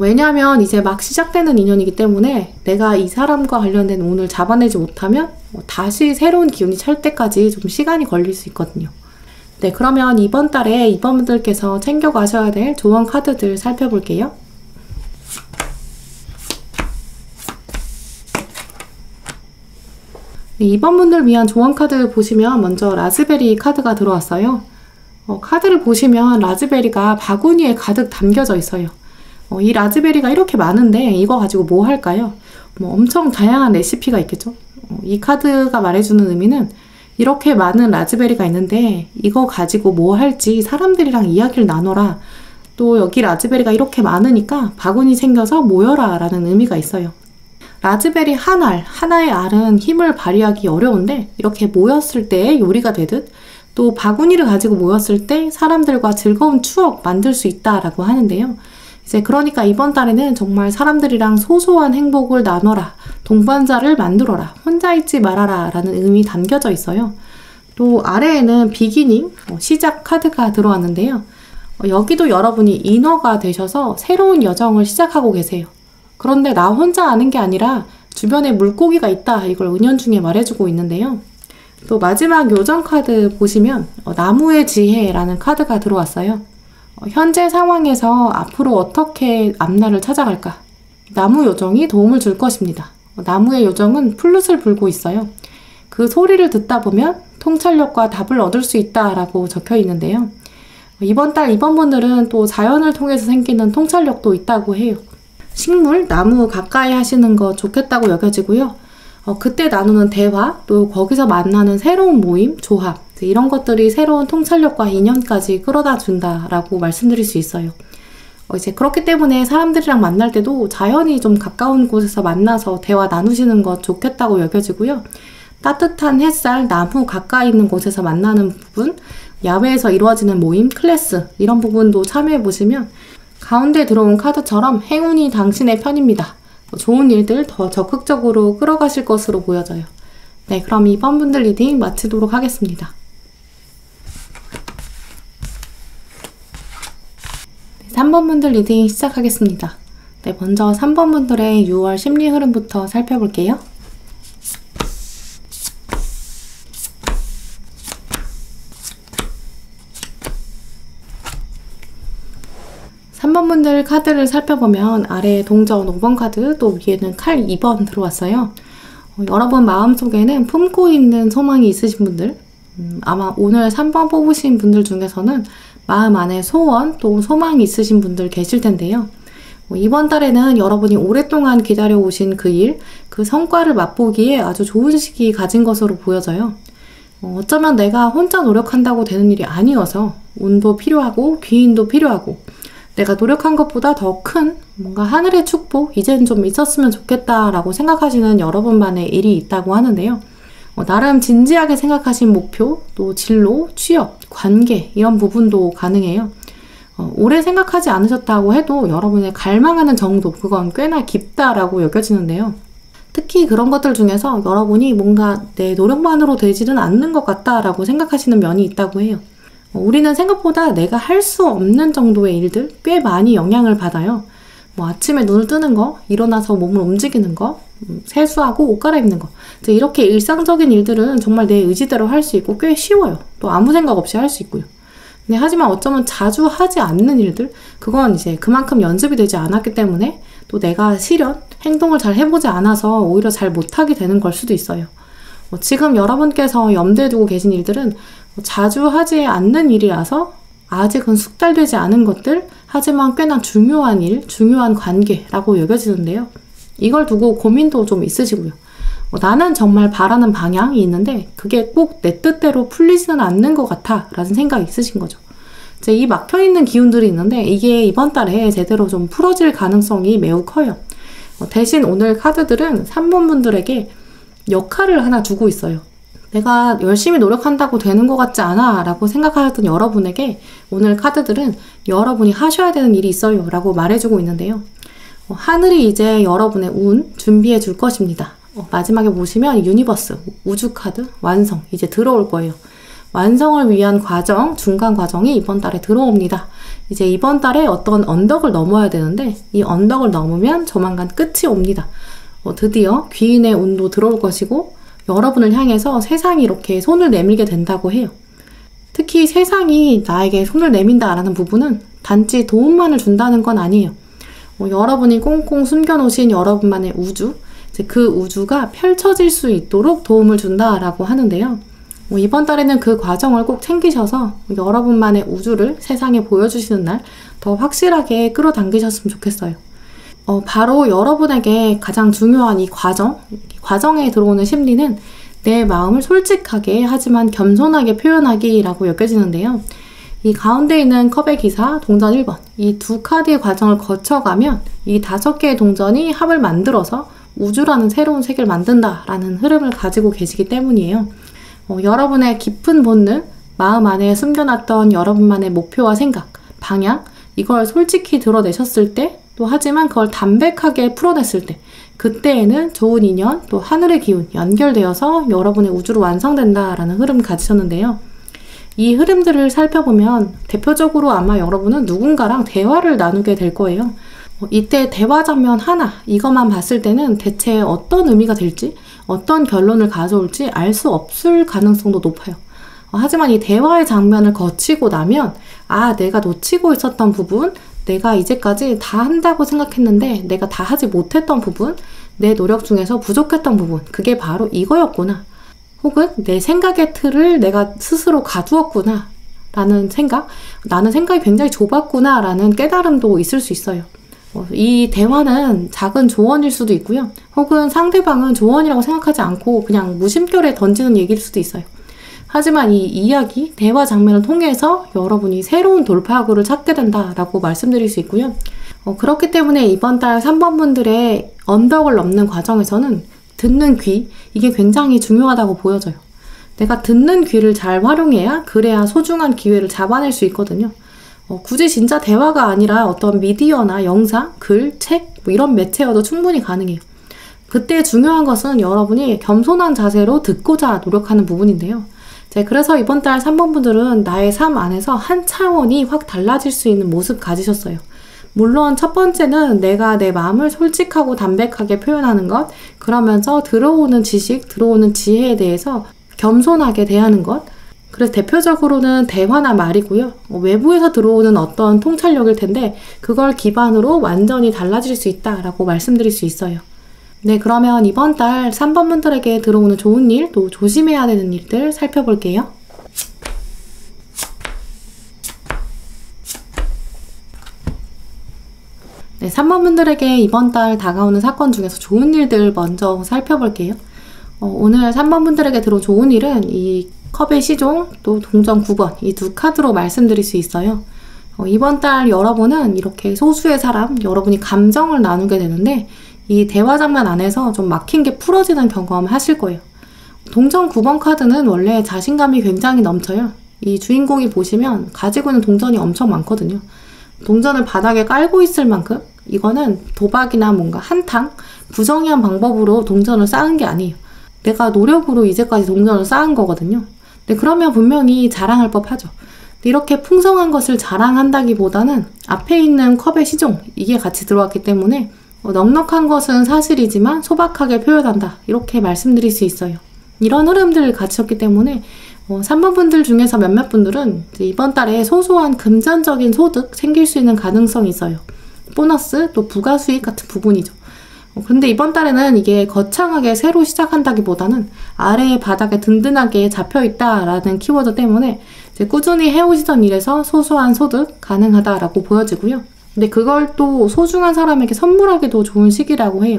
왜냐하면 이제 막 시작되는 인연이기 때문에 내가 이 사람과 관련된 운을 잡아내지 못하면 다시 새로운 기운이 찰 때까지 좀 시간이 걸릴 수 있거든요. 네, 그러면 이번 달에 이번 분들께서 챙겨가셔야 될 조언 카드들 살펴볼게요. 네, 이번 분들 위한 조언 카드 보시면 먼저 라즈베리 카드가 들어왔어요. 카드를 보시면 라즈베리가 바구니에 가득 담겨져 있어요. 이 라즈베리가 이렇게 많은데 이거 가지고 뭐 할까요? 엄청 다양한 레시피가 있겠죠? 이 카드가 말해주는 의미는 이렇게 많은 라즈베리가 있는데 이거 가지고 뭐 할지 사람들이랑 이야기를 나눠라. 또 여기 라즈베리가 이렇게 많으니까 바구니 챙겨서 모여라 라는 의미가 있어요. 라즈베리 한 알, 하나의 알은 힘을 발휘하기 어려운데 이렇게 모였을 때 요리가 되듯 또 바구니를 가지고 모였을 때 사람들과 즐거운 추억 만들 수 있다라고 하는데요. 이제 그러니까 이번 달에는 정말 사람들이랑 소소한 행복을 나눠라, 동반자를 만들어라, 혼자 있지 말아라 라는 의미 담겨져 있어요. 또 아래에는 비기닝, 시작 카드가 들어왔는데요. 여기도 여러분이 인어가 되셔서 새로운 여정을 시작하고 계세요. 그런데 나 혼자 아는 게 아니라 주변에 물고기가 있다, 이걸 은연중에 말해주고 있는데요. 또 마지막 요정 카드 보시면 나무의 지혜라는 카드가 들어왔어요. 현재 상황에서 앞으로 어떻게 앞날을 찾아갈까? 나무 요정이 도움을 줄 것입니다. 나무의 요정은 플룻을 불고 있어요. 그 소리를 듣다 보면 통찰력과 답을 얻을 수 있다라고 적혀 있는데요. 이번 분들은 또 자연을 통해서 생기는 통찰력도 있다고 해요. 식물, 나무 가까이 하시는 거 좋겠다고 여겨지고요. 그때 나누는 대화, 또 거기서 만나는 새로운 모임, 조합, 이런 것들이 새로운 통찰력과 인연까지 끌어다 준다라고 말씀드릴 수 있어요. 이제 그렇기 때문에 사람들이랑 만날 때도 자연이 좀 가까운 곳에서 만나서 대화 나누시는 것 좋겠다고 여겨지고요. 따뜻한 햇살, 나무 가까이 있는 곳에서 만나는 부분, 야외에서 이루어지는 모임, 클래스 이런 부분도 참여해 보시면 가운데 들어온 카드처럼 행운이 당신의 편입니다. 좋은 일들 더 적극적으로 끌어가실 것으로 보여져요. 네, 그럼 이번 분들 리딩 마치도록 하겠습니다. 3번 분들 리딩 시작하겠습니다. 네, 먼저 3번 분들의 6월 심리 흐름부터 살펴볼게요. 3번 분들 카드를 살펴보면 아래에 동전 5번 카드, 또 위에는 칼 2번 들어왔어요. 여러분 마음속에는 품고 있는 소망이 있으신 분들, 아마 오늘 3번 뽑으신 분들 중에서는 마음 안에 소원 또 소망이 있으신 분들 계실 텐데요. 이번 달에는 여러분이 오랫동안 기다려오신 그 일, 그 성과를 맛보기에 아주 좋은 시기 가진 것으로 보여져요. 어쩌면 내가 혼자 노력한다고 되는 일이 아니어서 운도 필요하고 귀인도 필요하고 내가 노력한 것보다 더 큰 뭔가 하늘의 축복, 이젠 좀 있었으면 좋겠다라고 생각하시는 여러분만의 일이 있다고 하는데요. 나름 진지하게 생각하신 목표, 또 진로, 취업, 관계 이런 부분도 가능해요. 오래 생각하지 않으셨다고 해도 여러분의 갈망하는 정도, 그건 꽤나 깊다라고 여겨지는데요. 특히 그런 것들 중에서 여러분이 뭔가 내 노력만으로 되지는 않는 것 같다라고 생각하시는 면이 있다고 해요. 우리는 생각보다 내가 할 수 없는 정도의 일들 꽤 많이 영향을 받아요. 아침에 눈을 뜨는 거, 일어나서 몸을 움직이는 거, 세수하고 옷 갈아입는 거, 이렇게 일상적인 일들은 정말 내 의지대로 할 수 있고 꽤 쉬워요. 또 아무 생각 없이 할 수 있고요. 근데 하지만 어쩌면 자주 하지 않는 일들, 그건 이제 그만큼 연습이 되지 않았기 때문에 또 내가 실현, 행동을 잘 해보지 않아서 오히려 잘 못하게 되는 걸 수도 있어요. 지금 여러분께서 염두에 두고 계신 일들은 자주 하지 않는 일이라서 아직은 숙달되지 않은 것들, 하지만 꽤나 중요한 일, 중요한 관계라고 여겨지는데요. 이걸 두고 고민도 좀 있으시고요. 나는 정말 바라는 방향이 있는데 그게 꼭 내 뜻대로 풀리지는 않는 것 같아 라는 생각이 있으신 거죠. 이제 이 막혀있는 기운들이 있는데 이게 이번 달에 제대로 좀 풀어질 가능성이 매우 커요. 대신 오늘 카드들은 3번 분들에게 역할을 하나 주고 있어요. 내가 열심히 노력한다고 되는 것 같지 않아 라고 생각하셨던 여러분에게 오늘 카드들은 여러분이 하셔야 되는 일이 있어요 라고 말해주고 있는데요. 하늘이 이제 여러분의 운 준비해 줄 것입니다. 마지막에 보시면 유니버스, 우주 카드, 완성 이제 들어올 거예요. 완성을 위한 과정, 중간 과정이 이번 달에 들어옵니다. 이제 이번 달에 어떤 언덕을 넘어야 되는데 이 언덕을 넘으면 조만간 끝이 옵니다. 드디어 귀인의 운도 들어올 것이고 여러분을 향해서 세상이 이렇게 손을 내밀게 된다고 해요. 특히 세상이 나에게 손을 내민다라는 부분은 단지 도움만을 준다는 건 아니에요. 여러분이 꽁꽁 숨겨놓으신 여러분만의 우주, 이제 그 우주가 펼쳐질 수 있도록 도움을 준다라고 하는데요. 이번 달에는 그 과정을 꼭 챙기셔서 여러분만의 우주를 세상에 보여주시는 날 더 확실하게 끌어당기셨으면 좋겠어요. 바로 여러분에게 가장 중요한 이 과정에 들어오는 심리는 내 마음을 솔직하게 하지만 겸손하게 표현하기라고 여겨지는데요. 이 가운데 있는 컵의 기사, 동전 1번, 이 두 카드의 과정을 거쳐가면 이 5개의 동전이 합을 만들어서 우주라는 새로운 세계를 만든다라는 흐름을 가지고 계시기 때문이에요. 여러분의 깊은 본능, 마음 안에 숨겨놨던 여러분만의 목표와 생각, 방향, 이걸 솔직히 드러내셨을 때, 또 하지만 그걸 담백하게 풀어냈을 때, 그때에는 좋은 인연, 또 하늘의 기운 연결되어서 여러분의 우주로 완성된다라는 흐름을 가지셨는데요. 이 흐름들을 살펴보면 대표적으로 아마 여러분은 누군가랑 대화를 나누게 될 거예요. 이때 대화 장면 하나, 이것만 봤을 때는 대체 어떤 의미가 될지, 어떤 결론을 가져올지 알 수 없을 가능성도 높아요. 하지만 이 대화의 장면을 거치고 나면 내가 놓치고 있었던 부분, 내가 이제까지 다 한다고 생각했는데 내가 다 하지 못했던 부분, 내 노력 중에서 부족했던 부분, 그게 바로 이거였구나. 혹은 내 생각의 틀을 내가 스스로 가두었구나 라는 생각, 나는 생각이 굉장히 좁았구나 라는 깨달음도 있을 수 있어요. 이 대화는 작은 조언일 수도 있고요. 혹은 상대방은 조언이라고 생각하지 않고 그냥 무심결에 던지는 얘기일 수도 있어요. 하지만 이 이야기, 대화 장면을 통해서 여러분이 새로운 돌파구를 찾게 된다라고 말씀드릴 수 있고요. 그렇기 때문에 이번 달 3번 분들의 언덕을 넘는 과정에서는 듣는 귀, 이게 굉장히 중요하다고 보여져요. 내가 듣는 귀를 잘 활용해야 그래야 소중한 기회를 잡아낼 수 있거든요. 굳이 진짜 대화가 아니라 어떤 미디어나 영상, 글, 책 이런 매체여도 충분히 가능해요. 그때 중요한 것은 여러분이 겸손한 자세로 듣고자 노력하는 부분인데요. 그래서 이번 달 3번 분들은 나의 삶 안에서 한 차원이 확 달라질 수 있는 모습 가지셨어요. 물론 첫 번째는 내가 내 마음을 솔직하고 담백하게 표현하는 것, 그러면서 들어오는 지식, 들어오는 지혜에 대해서 겸손하게 대하는 것, 그래서 대표적으로는 대화나 말이고요. 외부에서 들어오는 어떤 통찰력일 텐데 그걸 기반으로 완전히 달라질 수 있다라고 말씀드릴 수 있어요. 네, 그러면 이번 달 3번 분들에게 들어오는 좋은 일, 또 조심해야 되는 일들 살펴볼게요. 네, 3번 분들에게 이번 달 다가오는 사건 중에서 좋은 일들 먼저 살펴볼게요. 오늘 3번 분들에게 들어온 좋은 일은 이 컵의 시종, 또 동전 9번, 이 두 카드로 말씀드릴 수 있어요. 이번 달 여러분은 이렇게 소수의 사람, 여러분이 감정을 나누게 되는데 이 대화 장면 안에서 좀 막힌 게 풀어지는 경험 하실 거예요. 동전 9번 카드는 원래 자신감이 굉장히 넘쳐요. 이 주인공이 보시면 가지고 있는 동전이 엄청 많거든요. 동전을 바닥에 깔고 있을 만큼 이거는 도박이나 뭔가 한탕, 부정의한 방법으로 동전을 쌓은 게 아니에요. 내가 노력으로 이제까지 동전을 쌓은 거거든요. 근데 그러면 분명히 자랑할 법하죠. 이렇게 풍성한 것을 자랑한다기보다는 앞에 있는 컵의 시종, 이게 같이 들어왔기 때문에 넉넉한 것은 사실이지만 소박하게 표현한다, 이렇게 말씀드릴 수 있어요. 이런 흐름들을 갖추셨기 때문에 3번 분들 중에서 몇몇 분들은 이번 달에 소소한 금전적인 소득 생길 수 있는 가능성이 있어요. 보너스, 또 부가수익 같은 부분이죠. 근데 이번 달에는 이게 거창하게 새로 시작한다기보다는 아래의 바닥에 든든하게 잡혀있다라는 키워드 때문에 이제 꾸준히 해오시던 일에서 소소한 소득 가능하다라고 보여지고요. 근데 그걸 또 소중한 사람에게 선물하기도 좋은 시기라고 해요.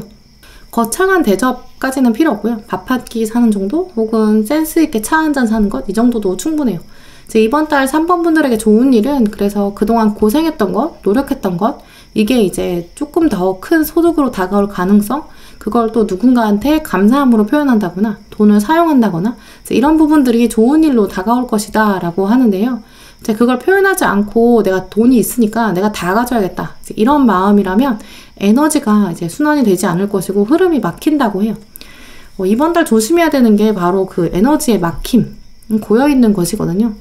거창한 대접까지는 필요 없고요. 밥 한 끼 사는 정도? 혹은 센스 있게 차 한 잔 사는 것? 이 정도도 충분해요. 이제 이번 달 3번 분들에게 좋은 일은 그래서 그동안 고생했던 것, 노력했던 것, 이게 이제 조금 더 큰 소득으로 다가올 가능성, 그걸 또 누군가한테 감사함으로 표현한다거나 돈을 사용한다거나 이런 부분들이 좋은 일로 다가올 것이다 라고 하는데요. 이제 그걸 표현하지 않고 내가 돈이 있으니까 내가 다 가져야겠다, 이런 마음이라면 에너지가 이제 순환이 되지 않을 것이고 흐름이 막힌다고 해요. 이번 달 조심해야 되는 게 바로 그 에너지의 막힘, 고여있는 것이거든요.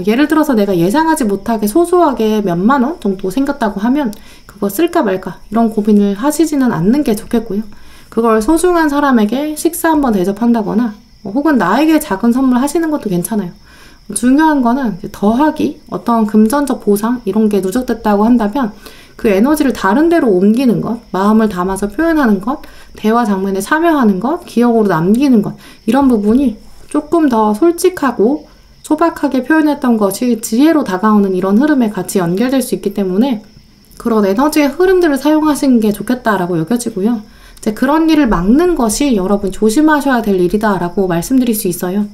예를 들어서 내가 예상하지 못하게 소소하게 몇만 원 정도 생겼다고 하면 그거 쓸까 말까 이런 고민을 하시지는 않는 게 좋겠고요. 그걸 소중한 사람에게 식사 한번 대접한다거나 혹은 나에게 작은 선물 하시는 것도 괜찮아요. 중요한 거는 더하기, 어떤 금전적 보상 이런 게 누적됐다고 한다면 그 에너지를 다른 데로 옮기는 것, 마음을 담아서 표현하는 것, 대화 장면에 참여하는 것, 기억으로 남기는 것, 이런 부분이 조금 더 솔직하고 소박하게 표현했던 것이 지혜로 다가오는 이런 흐름에 같이 연결될 수 있기 때문에 그런 에너지의 흐름들을 사용하시는 게 좋겠다라고 여겨지고요. 이제 그런 일을 막는 것이 여러분 조심하셔야 될 일이다라고 말씀드릴 수 있어요.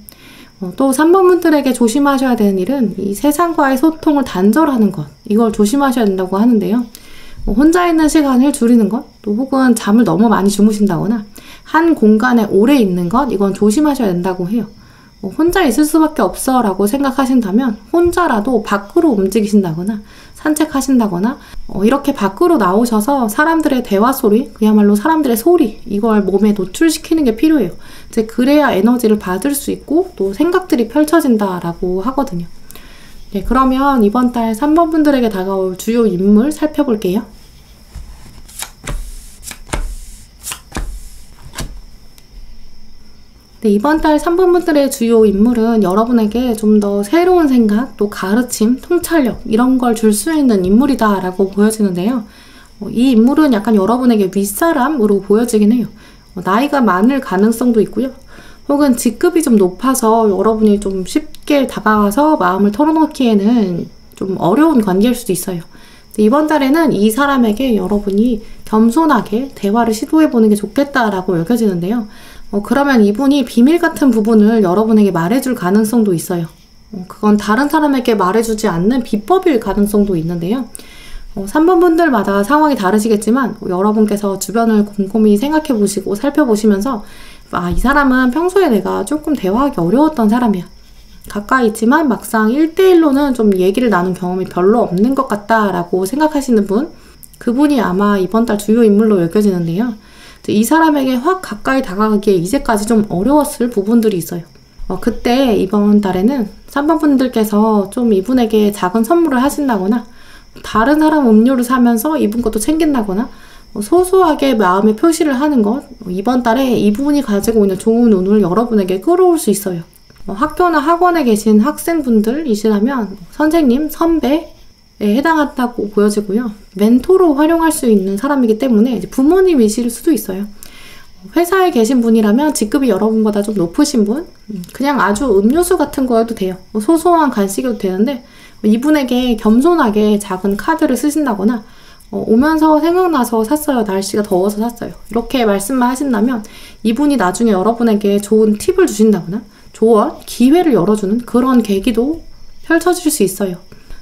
또 3번 분들에게 조심하셔야 되는 일은 이 세상과의 소통을 단절하는 것, 이걸 조심하셔야 된다고 하는데요. 혼자 있는 시간을 줄이는 것, 또 혹은 잠을 너무 많이 주무신다거나 한 공간에 오래 있는 것, 이건 조심하셔야 된다고 해요. 혼자 있을 수밖에 없어 라고 생각하신다면 혼자라도 밖으로 움직이신다거나 산책하신다거나 이렇게 밖으로 나오셔서 사람들의 대화 소리, 그야말로 사람들의 소리, 이걸 몸에 노출시키는 게 필요해요. 이제 그래야 에너지를 받을 수 있고 또 생각들이 펼쳐진다라고 하거든요. 네, 그러면 이번 달 3번 분들에게 다가올 주요 인물 살펴볼게요. 네, 이번 달 3번 분들의 주요 인물은 여러분에게 좀 더 새로운 생각, 또 가르침, 통찰력 이런 걸 줄 수 있는 인물이다 라고 보여지는데요. 이 인물은 약간 여러분에게 윗사람으로 보여지긴 해요. 나이가 많을 가능성도 있고요. 혹은 직급이 좀 높아서 여러분이 좀 쉽게 다가가서 마음을 털어놓기에는 좀 어려운 관계일 수도 있어요. 이번 달에는 이 사람에게 여러분이 겸손하게 대화를 시도해보는 게 좋겠다라고 여겨지는데요. 그러면 이분이 비밀 같은 부분을 여러분에게 말해줄 가능성도 있어요. 그건 다른 사람에게 말해주지 않는 비법일 가능성도 있는데요. 3번 분들마다 상황이 다르시겠지만 여러분께서 주변을 곰곰이 생각해 보시고 살펴보시면서 이 사람은 평소에 내가 조금 대화하기 어려웠던 사람이야. 가까이 있지만 막상 1대1로는 좀 얘기를 나눈 경험이 별로 없는 것 같다라고 생각하시는 분, 그분이 아마 이번 달 주요 인물로 여겨지는데요. 이 사람에게 확 가까이 다가가기에 이제까지 좀 어려웠을 부분들이 있어요. 그때 이번 달에는 3번 분들께서 좀 이분에게 작은 선물을 하신다거나 다른 사람 음료를 사면서 이분 것도 챙긴다거나 소소하게 마음의 표시를 하는 것, 이번 달에 이분이 가지고 있는 좋은 운을 여러분에게 끌어올 수 있어요. 학교나 학원에 계신 학생분들이시라면 선생님, 선배에 해당한다고 보여지고요. 멘토로 활용할 수 있는 사람이기 때문에 이제 부모님이실 수도 있어요. 회사에 계신 분이라면 직급이 여러분보다 좀 높으신 분, 그냥 아주 음료수 같은 거여도 돼요. 소소한 간식이어도 되는데 이분에게 겸손하게 작은 카드를 쓰신다거나 오면서 생각나서 샀어요. 날씨가 더워서 샀어요. 이렇게 말씀만 하신다면 이분이 나중에 여러분에게 좋은 팁을 주신다거나 조언, 기회를 열어주는 그런 계기도 펼쳐질 수 있어요.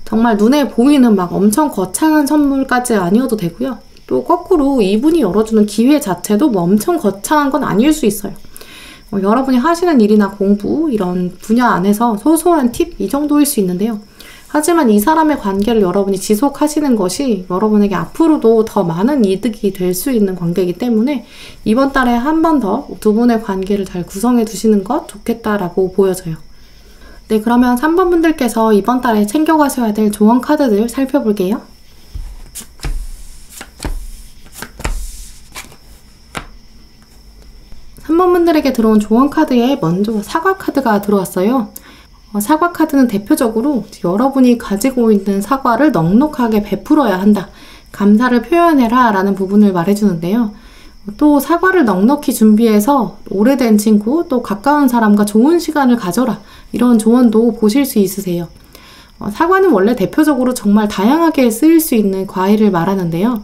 정말 눈에 보이는 막 엄청 거창한 선물까지 아니어도 되고요. 또 거꾸로 이분이 열어주는 기회 자체도 뭐 엄청 거창한 건 아닐 수 있어요. 여러분이 하시는 일이나 공부 이런 분야 안에서 소소한 팁 이 정도일 수 있는데요. 하지만 이 사람의 관계를 여러분이 지속하시는 것이 여러분에게 앞으로도 더 많은 이득이 될 수 있는 관계이기 때문에 이번 달에 한 번 더 두 분의 관계를 잘 구성해 두시는 것 좋겠다라고 보여져요. 네, 그러면 3번 분들께서 이번 달에 챙겨가셔야 될 조언 카드들 살펴볼게요. 3번 분들에게 들어온 조언 카드에 먼저 사과 카드가 들어왔어요. 사과 카드는 대표적으로 여러분이 가지고 있는 사과를 넉넉하게 베풀어야 한다. 감사를 표현해라 라는 부분을 말해주는데요. 또 사과를 넉넉히 준비해서 오래된 친구, 또 가까운 사람과 좋은 시간을 가져라. 이런 조언도 보실 수 있으세요. 사과는 원래 대표적으로 정말 다양하게 쓰일 수 있는 과일을 말하는데요.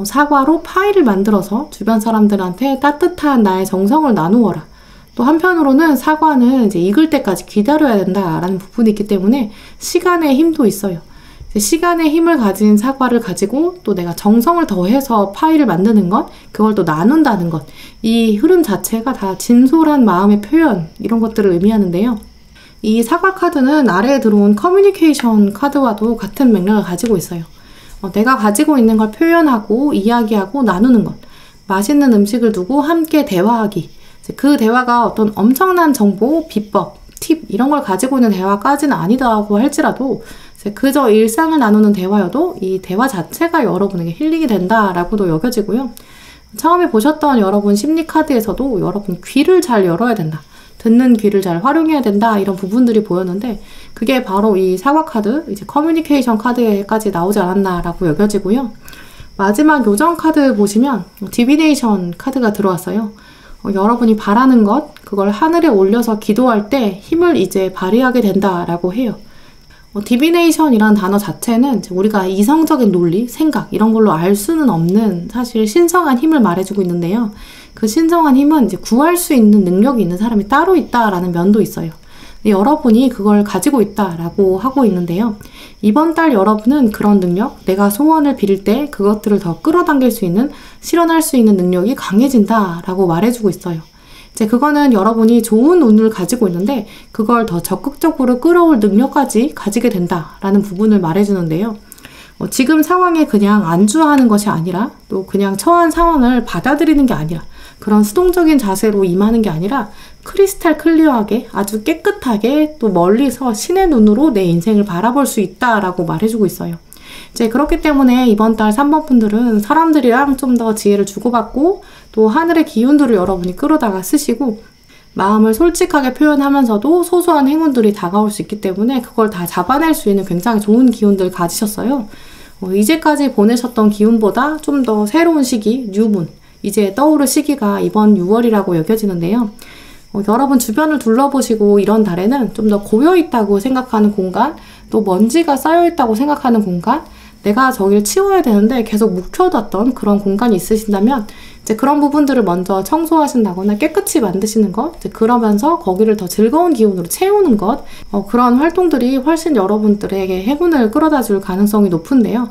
사과로 파이를 만들어서 주변 사람들한테 따뜻한 나의 정성을 나누어라. 또 한편으로는 사과는 이제 익을 때까지 기다려야 된다라는 부분이 있기 때문에 시간의 힘도 있어요. 시간의 힘을 가진 사과를 가지고 또 내가 정성을 더해서 파이를 만드는 것, 그걸 또 나눈다는 것, 이 흐름 자체가 다 진솔한 마음의 표현, 이런 것들을 의미하는데요. 이 사과 카드는 아래에 들어온 커뮤니케이션 카드와도 같은 맥락을 가지고 있어요. 내가 가지고 있는 걸 표현하고 이야기하고 나누는 것, 맛있는 음식을 두고 함께 대화하기, 그 대화가 어떤 엄청난 정보, 비법, 팁 이런 걸 가지고 있는 대화까지는 아니다고 할지라도 그저 일상을 나누는 대화여도 이 대화 자체가 여러분에게 힐링이 된다라고도 여겨지고요. 처음에 보셨던 여러분 심리 카드에서도 여러분 귀를 잘 열어야 된다. 듣는 귀를 잘 활용해야 된다 이런 부분들이 보였는데 그게 바로 이 사과 카드, 이제 커뮤니케이션 카드에까지 나오지 않았나라고 여겨지고요. 마지막 요정 카드 보시면 디비네이션 카드가 들어왔어요. 여러분이 바라는 것, 그걸 하늘에 올려서 기도할 때 힘을 이제 발휘하게 된다라고 해요. 디비네이션이란 단어 자체는 우리가 이성적인 논리, 생각 이런 걸로 알 수는 없는 사실 신성한 힘을 말해주고 있는데요. 그 신성한 힘은 이제 구할 수 있는 능력이 있는 사람이 따로 있다라는 면도 있어요. 여러분이 그걸 가지고 있다라고 하고 있는데요. 이번 달 여러분은 그런 능력, 내가 소원을 빌 때 그것들을 더 끌어당길 수 있는, 실현할 수 있는 능력이 강해진다라고 말해주고 있어요. 이제 그거는 여러분이 좋은 운을 가지고 있는데 그걸 더 적극적으로 끌어올 능력까지 가지게 된다라는 부분을 말해주는데요. 지금 상황에 그냥 안주하는 것이 아니라 또 그냥 처한 상황을 받아들이는 게 아니라 그런 수동적인 자세로 임하는 게 아니라 크리스탈 클리어하게 아주 깨끗하게 또 멀리서 신의 눈으로 내 인생을 바라볼 수 있다라고 말해주고 있어요. 이제 그렇기 때문에 이번 달 3번 분들은 사람들이랑 좀 더 지혜를 주고받고 또 하늘의 기운들을 여러분이 끌어다가 쓰시고 마음을 솔직하게 표현하면서도 소소한 행운들이 다가올 수 있기 때문에 그걸 다 잡아낼 수 있는 굉장히 좋은 기운들 가지셨어요. 이제까지 보내셨던 기운보다 좀 더 새로운 시기, 뉴문, 이제 떠오를 시기가 이번 6월이라고 여겨지는데요. 여러분 주변을 둘러보시고 이런 달에는 좀 더 고여있다고 생각하는 공간, 또 먼지가 쌓여있다고 생각하는 공간, 내가 저길 치워야 되는데 계속 묵혀뒀던 그런 공간이 있으신다면 이제 그런 부분들을 먼저 청소하신다거나 깨끗이 만드시는 것, 이제 그러면서 거기를 더 즐거운 기운으로 채우는 것, 그런 활동들이 훨씬 여러분들에게 행운을 끌어다 줄 가능성이 높은데요.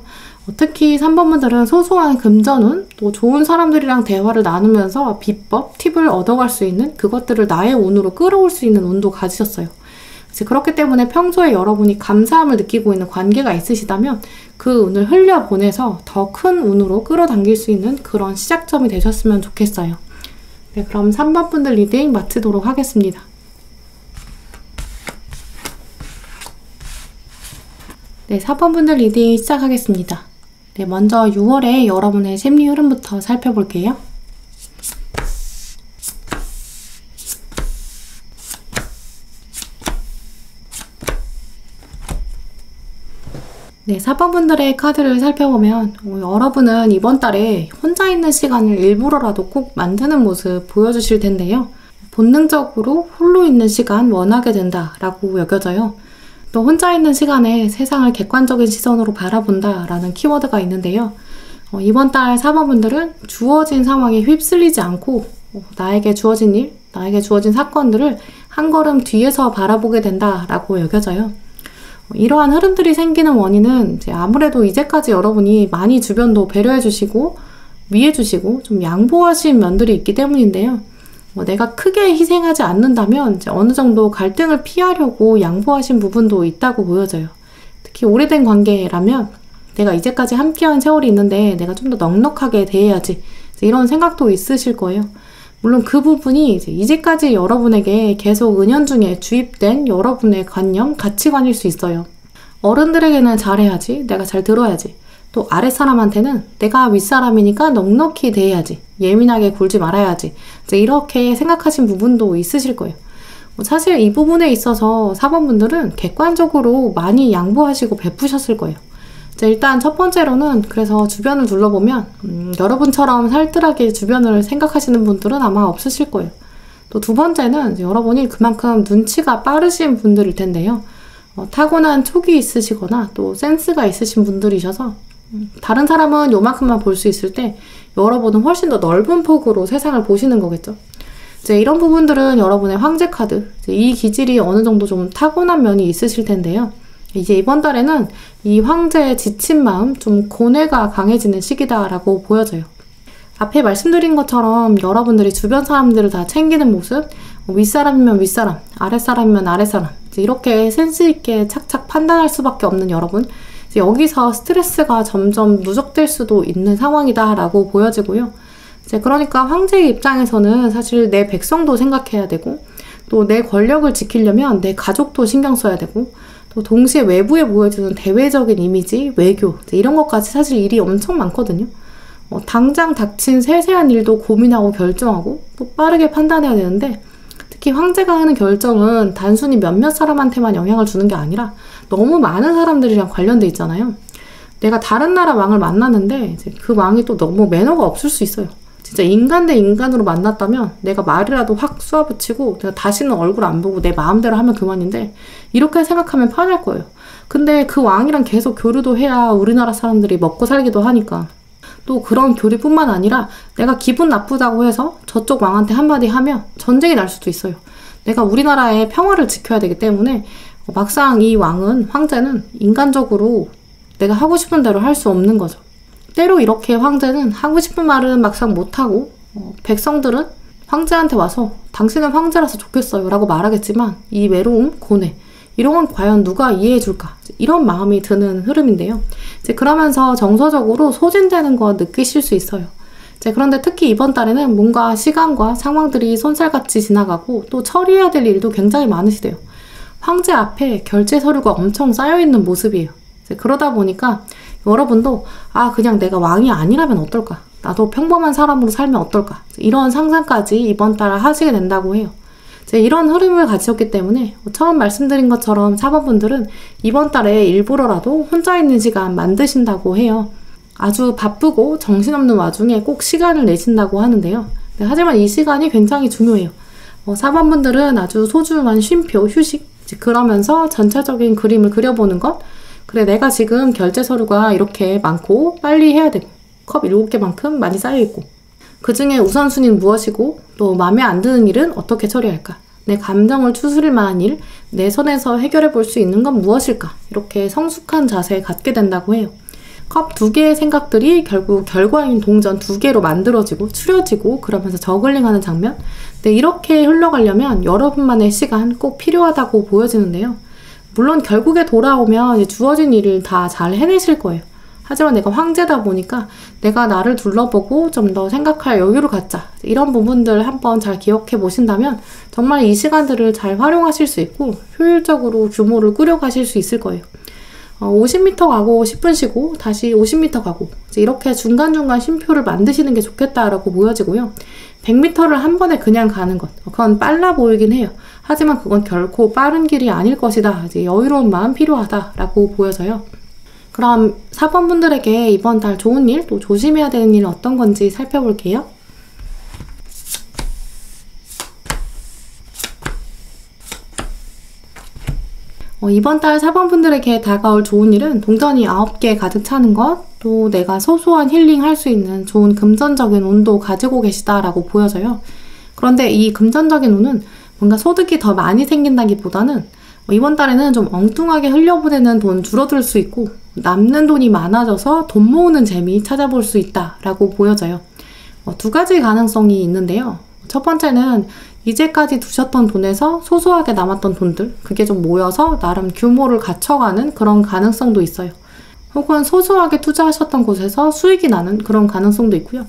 특히 3번 분들은 소소한 금전운, 또 좋은 사람들이랑 대화를 나누면서 비법, 팁을 얻어갈 수 있는 그것들을 나의 운으로 끌어올 수 있는 운도 가지셨어요. 그렇기 때문에 평소에 여러분이 감사함을 느끼고 있는 관계가 있으시다면 그 운을 흘려보내서 더 큰 운으로 끌어당길 수 있는 그런 시작점이 되셨으면 좋겠어요. 네, 그럼 3번 분들 리딩 마치도록 하겠습니다. 네, 4번 분들 리딩 시작하겠습니다. 네, 먼저 6월에 여러분의 심리 흐름부터 살펴볼게요. 네, 4번 분들의 카드를 살펴보면 여러분은 이번 달에 혼자 있는 시간을 일부러라도 꼭 만드는 모습 보여주실 텐데요. 본능적으로 홀로 있는 시간 원하게 된다라고 여겨져요. 또 혼자 있는 시간에 세상을 객관적인 시선으로 바라본다 라는 키워드가 있는데요. 이번 달 4번 분들은 주어진 상황에 휩쓸리지 않고 나에게 주어진 일, 나에게 주어진 사건들을 한 걸음 뒤에서 바라보게 된다라고 여겨져요. 이러한 흐름들이 생기는 원인은 이제 아무래도 이제까지 여러분이 많이 주변도 배려해 주시고 위해 주시고 좀 양보하신 면들이 있기 때문인데요. 내가 크게 희생하지 않는다면 이제 어느 정도 갈등을 피하려고 양보하신 부분도 있다고 보여져요. 특히 오래된 관계라면 내가 이제까지 함께한 세월이 있는데 내가 좀 더 넉넉하게 대해야지 이런 생각도 있으실 거예요. 물론 그 부분이 이제까지 여러분에게 계속 은연중에 주입된 여러분의 관념, 가치관일 수 있어요. 어른들에게는 잘해야지, 내가 잘 들어야지. 또 아랫사람한테는 내가 윗사람이니까 넉넉히 대해야지, 예민하게 굴지 말아야지. 이제 이렇게 생각하신 부분도 있으실 거예요. 사실 이 부분에 있어서 4번 분들은 객관적으로 많이 양보하시고 베푸셨을 거예요. 일단 첫 번째로는 그래서 주변을 둘러보면 여러분처럼 살뜰하게 주변을 생각하시는 분들은 아마 없으실 거예요. 또 두 번째는 여러분이 그만큼 눈치가 빠르신 분들일 텐데요. 타고난 촉이 있으시거나 또 센스가 있으신 분들이셔서 다른 사람은 요만큼만 볼 수 있을 때 여러분은 훨씬 더 넓은 폭으로 세상을 보시는 거겠죠. 이제 이런 부분들은 여러분의 황제 카드, 이 기질이 어느 정도 좀 타고난 면이 있으실 텐데요. 이제 이번 달에는 이 황제의 지친 마음, 좀 고뇌가 강해지는 시기다라고 보여져요. 앞에 말씀드린 것처럼 여러분들이 주변 사람들을 다 챙기는 모습, 윗사람이면 윗사람, 아랫사람이면 아랫사람, 이렇게 센스 있게 착착 판단할 수밖에 없는 여러분, 이제 여기서 스트레스가 점점 누적될 수도 있는 상황이다라고 보여지고요. 이제 그러니까 황제의 입장에서는 사실 내 백성도 생각해야 되고, 또 내 권력을 지키려면 내 가족도 신경 써야 되고, 또 동시에 외부에 보여주는 대외적인 이미지, 외교, 이런 것까지 사실 일이 엄청 많거든요. 당장 닥친 세세한 일도 고민하고 결정하고 또 빠르게 판단해야 되는데 특히 황제가 하는 결정은 단순히 몇몇 사람한테만 영향을 주는 게 아니라 너무 많은 사람들이랑 관련돼 있잖아요. 내가 다른 나라 왕을 만났는데 이제 그 왕이 또 너무 매너가 없을 수 있어요. 진짜 인간 대 인간으로 만났다면 내가 말이라도 확 쏘아붙이고 내가 다시는 얼굴 안 보고 내 마음대로 하면 그만인데 이렇게 생각하면 편할 거예요. 근데 그 왕이랑 계속 교류도 해야 우리나라 사람들이 먹고 살기도 하니까. 또 그런 교류뿐만 아니라 내가 기분 나쁘다고 해서 저쪽 왕한테 한마디 하면 전쟁이 날 수도 있어요. 내가 우리나라의 평화를 지켜야 되기 때문에 막상 이 황제는 인간적으로 내가 하고 싶은 대로 할 수 없는 거죠. 때로 이렇게 황제는 하고 싶은 말은 막상 못하고 백성들은 황제한테 와서 당신은 황제라서 좋겠어요 라고 말하겠지만 이 외로움, 고뇌 이런 건 과연 누가 이해해 줄까? 이런 마음이 드는 흐름인데요. 이제 그러면서 정서적으로 소진되는 거 느끼실 수 있어요. 이제 그런데 특히 이번 달에는 뭔가 시간과 상황들이 손살같이 지나가고 또 처리해야 될 일도 굉장히 많으시대요. 황제 앞에 결제 서류가 엄청 쌓여있는 모습이에요. 이제 그러다 보니까 여러분도 그냥 내가 왕이 아니라면 어떨까? 나도 평범한 사람으로 살면 어떨까? 이런 상상까지 이번 달 하시게 된다고 해요. 이런 흐름을 가지셨기 때문에 처음 말씀드린 것처럼 4번분들은 이번 달에 일부러라도 혼자 있는 시간 만드신다고 해요. 아주 바쁘고 정신없는 와중에 꼭 시간을 내신다고 하는데요. 하지만 이 시간이 굉장히 중요해요. 4번분들은 아주 소중한 쉼표, 휴식, 그러면서 전체적인 그림을 그려보는 것. 그래, 내가 지금 결제 서류가 이렇게 많고 빨리 해야 되고 컵 7개만큼 많이 쌓여있고 그 중에 우선순위는 무엇이고 또 마음에 안 드는 일은 어떻게 처리할까? 내 감정을 추스릴 만한 일, 내 손에서 해결해 볼 수 있는 건 무엇일까? 이렇게 성숙한 자세를 갖게 된다고 해요. 컵 2개의 생각들이 결국 결과인 동전 2개로 만들어지고 추려지고 그러면서 저글링하는 장면. 근데 이렇게 흘러가려면 여러분만의 시간 꼭 필요하다고 보여지는데요. 물론 결국에 돌아오면 주어진 일을 다 잘 해내실 거예요. 하지만 내가 황제다 보니까 내가 나를 둘러보고 좀 더 생각할 여유를 갖자. 이런 부분들 한번 잘 기억해 보신다면 정말 이 시간들을 잘 활용하실 수 있고 효율적으로 규모를 꾸려가실 수 있을 거예요. 50m 가고 10분 쉬고 다시 50m 가고 이렇게 중간중간 쉼표를 만드시는 게 좋겠다라고 보여지고요. 100m를 한 번에 그냥 가는 것, 그건 빨라 보이긴 해요. 하지만 그건 결코 빠른 길이 아닐 것이다. 여유로운 마음 필요하다라고 보여져요. 그럼 4번분들에게 이번 달 좋은 일, 또 조심해야 되는 일 어떤 건지 살펴볼게요. 이번 달 4번분들에게 다가올 좋은 일은 동전이 9개 가득 차는 것, 또 내가 소소한 힐링 할 수 있는 좋은 금전적인 운도 가지고 계시다라고 보여져요. 그런데 이 금전적인 운은 뭔가 소득이 더 많이 생긴다기보다는 이번 달에는 좀 엉뚱하게 흘려보내는 돈 줄어들 수 있고 남는 돈이 많아져서 돈 모으는 재미 찾아볼 수 있다라고 보여져요. 2가지 가능성이 있는데요. 첫 번째는 이제까지 두셨던 돈에서 소소하게 남았던 돈들, 그게 좀 모여서 나름 규모를 갖춰가는 그런 가능성도 있어요. 혹은 소소하게 투자하셨던 곳에서 수익이 나는 그런 가능성도 있고요.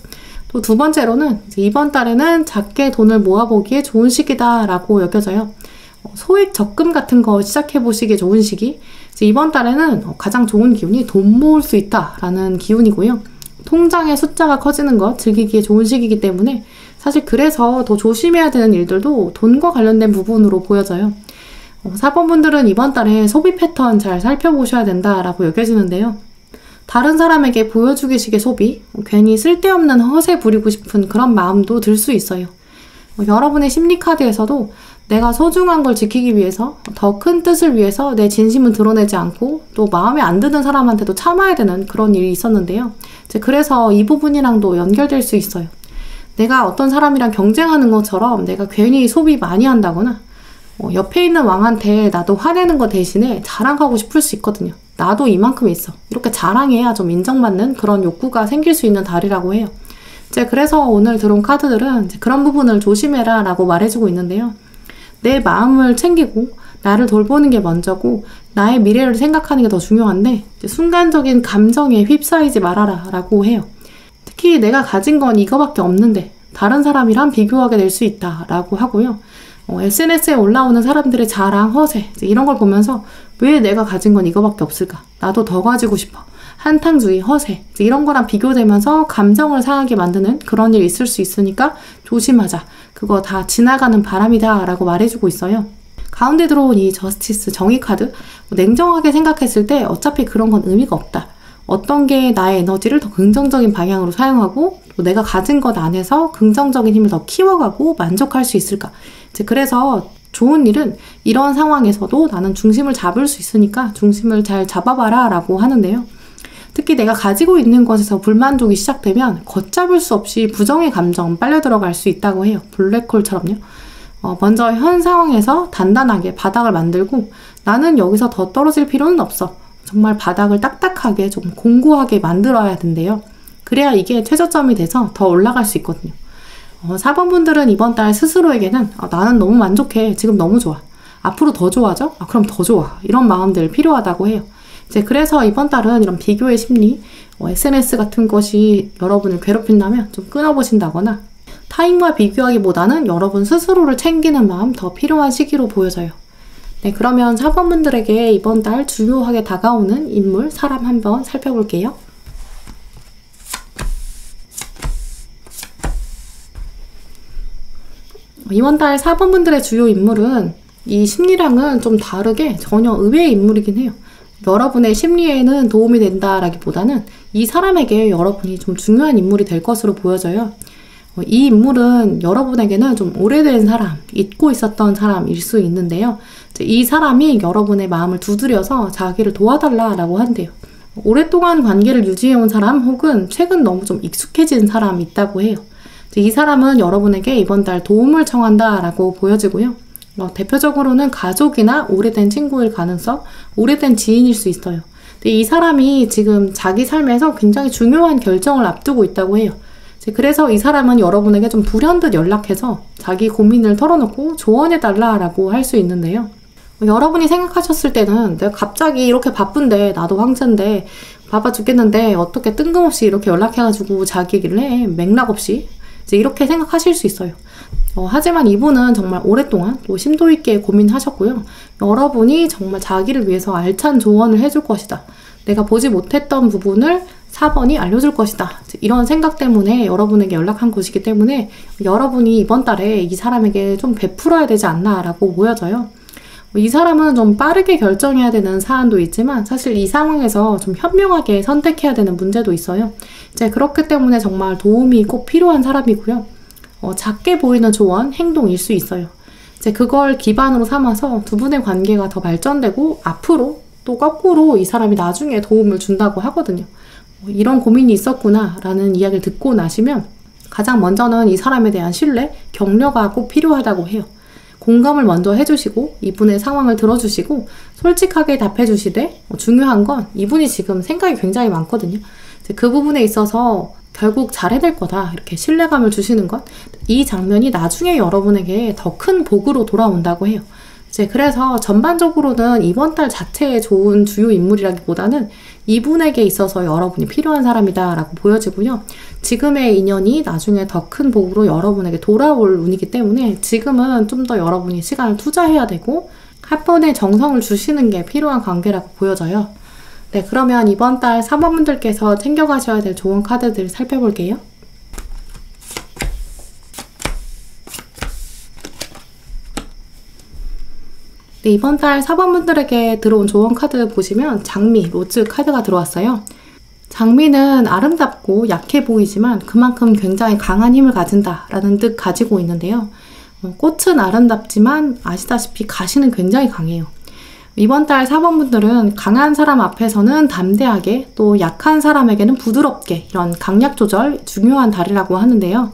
또 2번째로는 이번 달에는 작게 돈을 모아보기에 좋은 시기다라고 여겨져요. 소액 적금 같은 거 시작해보시기에 좋은 시기. 이번 달에는 가장 좋은 기운이 돈 모을 수 있다라는 기운이고요. 통장의 숫자가 커지는 것 즐기기에 좋은 시기이기 때문에 사실 그래서 더 조심해야 되는 일들도 돈과 관련된 부분으로 보여져요. 4번분들은 이번 달에 소비 패턴 잘 살펴보셔야 된다라고 여겨지는데요. 다른 사람에게 보여주기식의 소비, 괜히 쓸데없는 허세 부리고 싶은 그런 마음도 들 수 있어요. 여러분의 심리카드에서도 내가 소중한 걸 지키기 위해서 더 큰 뜻을 위해서 내 진심은 드러내지 않고 또 마음에 안 드는 사람한테도 참아야 되는 그런 일이 있었는데요. 그래서 이 부분이랑도 연결될 수 있어요. 내가 어떤 사람이랑 경쟁하는 것처럼 내가 괜히 소비 많이 한다거나 옆에 있는 왕한테 나도 화내는 거 대신에 자랑하고 싶을 수 있거든요. 나도 이만큼 있어. 이렇게 자랑해야 좀 인정받는 그런 욕구가 생길 수 있는 달이라고 해요. 그래서 오늘 들어온 카드들은 그런 부분을 조심해라 라고 말해주고 있는데요. 내 마음을 챙기고 나를 돌보는 게 먼저고 나의 미래를 생각하는 게 더 중요한데 순간적인 감정에 휩싸이지 말아라 라고 해요. 특히 내가 가진 건 이거밖에 없는데 다른 사람이랑 비교하게 될 수 있다 라고 하고요. SNS에 올라오는 사람들의 자랑, 허세 이런 걸 보면서 왜 내가 가진 건 이거밖에 없을까? 나도 더 가지고 싶어. 한탕주의, 허세 이런 거랑 비교되면서 감정을 상하게 만드는 그런 일이 있을 수 있으니까 조심하자. 그거 다 지나가는 바람이다 라고 말해주고 있어요. 가운데 들어온 이 저스티스, 정의 카드, 냉정하게 생각했을 때 어차피 그런 건 의미가 없다. 어떤 게 나의 에너지를 더 긍정적인 방향으로 사용하고 또 내가 가진 것 안에서 긍정적인 힘을 더 키워가고 만족할 수 있을까. 이제 그래서 좋은 일은 이런 상황에서도 나는 중심을 잡을 수 있으니까 중심을 잘 잡아봐라 라고 하는데요. 특히 내가 가지고 있는 것에서 불만족이 시작되면 걷잡을 수 없이 부정의 감정 빨려 들어갈 수 있다고 해요. 블랙홀처럼요. 먼저 현 상황에서 단단하게 바닥을 만들고 나는 여기서 더 떨어질 필요는 없어. 정말 바닥을 딱딱하게 좀 공고하게 만들어야 된대요. 그래야 이게 최저점이 돼서 더 올라갈 수 있거든요. 4번 분들은 이번 달 스스로에게는 나는 너무 만족해. 지금 너무 좋아. 앞으로 더 좋아져? 그럼 더 좋아. 이런 마음들 필요하다고 해요. 이제 그래서 이번 달은 이런 비교의 심리, SNS 같은 것이 여러분을 괴롭힌다면 좀 끊어보신다거나 타인과 비교하기보다는 여러분 스스로를 챙기는 마음 더 필요한 시기로 보여져요. 네, 그러면 4번 분들에게 이번 달 주요하게 다가오는 인물, 사람 한번 살펴볼게요. 이번 달 4번 분들의 주요 인물은 이 심리랑은 좀 다르게 전혀 의외의 인물이긴 해요. 여러분의 심리에는 도움이 된다라기보다는 이 사람에게 여러분이 좀 중요한 인물이 될 것으로 보여져요. 이 인물은 여러분에게는 좀 오래된 사람, 잊고 있었던 사람일 수 있는데요. 이 사람이 여러분의 마음을 두드려서 자기를 도와달라고 한대요. 오랫동안 관계를 유지해온 사람 혹은 최근 너무 좀 익숙해진 사람이 있다고 해요. 이 사람은 여러분에게 이번 달 도움을 청한다라고 보여지고요. 대표적으로는 가족이나 오래된 친구일 가능성, 오래된 지인일 수 있어요. 근데 이 사람이 지금 자기 삶에서 굉장히 중요한 결정을 앞두고 있다고 해요. 그래서 이 사람은 여러분에게 좀 불현듯 연락해서 자기 고민을 털어놓고 조언해달라고 할 수 있는데요. 여러분이 생각하셨을 때는 내가 갑자기 이렇게 바쁜데 나도 황제인데 바빠 죽겠는데 어떻게 뜬금없이 이렇게 연락해가지고 자기 얘기를 해. 맥락 없이. 이제 이렇게 생각하실 수 있어요. 하지만 이분은 정말 오랫동안 또 심도 있게 고민하셨고요. 여러분이 정말 자기를 위해서 알찬 조언을 해줄 것이다. 내가 보지 못했던 부분을 4번이 알려줄 것이다. 이런 생각 때문에 여러분에게 연락한 것이기 때문에 여러분이 이번 달에 이 사람에게 좀 베풀어야 되지 않나 라고 보여져요. 이 사람은 좀 빠르게 결정해야 되는 사안도 있지만 사실 이 상황에서 좀 현명하게 선택해야 되는 문제도 있어요. 이제 그렇기 때문에 정말 도움이 꼭 필요한 사람이고요. 작게 보이는 조언, 행동일 수 있어요. 이제 그걸 기반으로 삼아서 두 분의 관계가 더 발전되고 앞으로 또 거꾸로 이 사람이 나중에 도움을 준다고 하거든요. 이런 고민이 있었구나 라는 이야기를 듣고 나시면 가장 먼저는 이 사람에 대한 신뢰, 격려가 꼭 필요하다고 해요. 공감을 먼저 해주시고 이분의 상황을 들어주시고 솔직하게 답해주시되 중요한 건 이분이 지금 생각이 굉장히 많거든요. 그 부분에 있어서 결국 잘 해낼 거다 이렇게 신뢰감을 주시는 것, 이 장면이 나중에 여러분에게 더 큰 복으로 돌아온다고 해요. 이제 그래서 전반적으로는 이번 달 자체에 좋은 주요 인물이라기보다는 이분에게 있어서 여러분이 필요한 사람이다 라고 보여지고요. 지금의 인연이 나중에 더 큰 복으로 여러분에게 돌아올 운이기 때문에 지금은 좀 더 여러분이 시간을 투자해야 되고 한 번에 정성을 주시는 게 필요한 관계라고 보여져요. 네, 그러면 이번 달 4번 분들께서 챙겨가셔야 될 좋은 카드들 살펴볼게요. 네, 이번 달 4번 분들에게 들어온 조언 카드 보시면 장미, 로즈 카드가 들어왔어요. 장미는 아름답고 약해 보이지만 그만큼 굉장히 강한 힘을 가진다라는 뜻 가지고 있는데요. 꽃은 아름답지만 아시다시피 가시는 굉장히 강해요. 이번 달 4번 분들은 강한 사람 앞에서는 담대하게 또 약한 사람에게는 부드럽게 이런 강약 조절 중요한 달이라고 하는데요.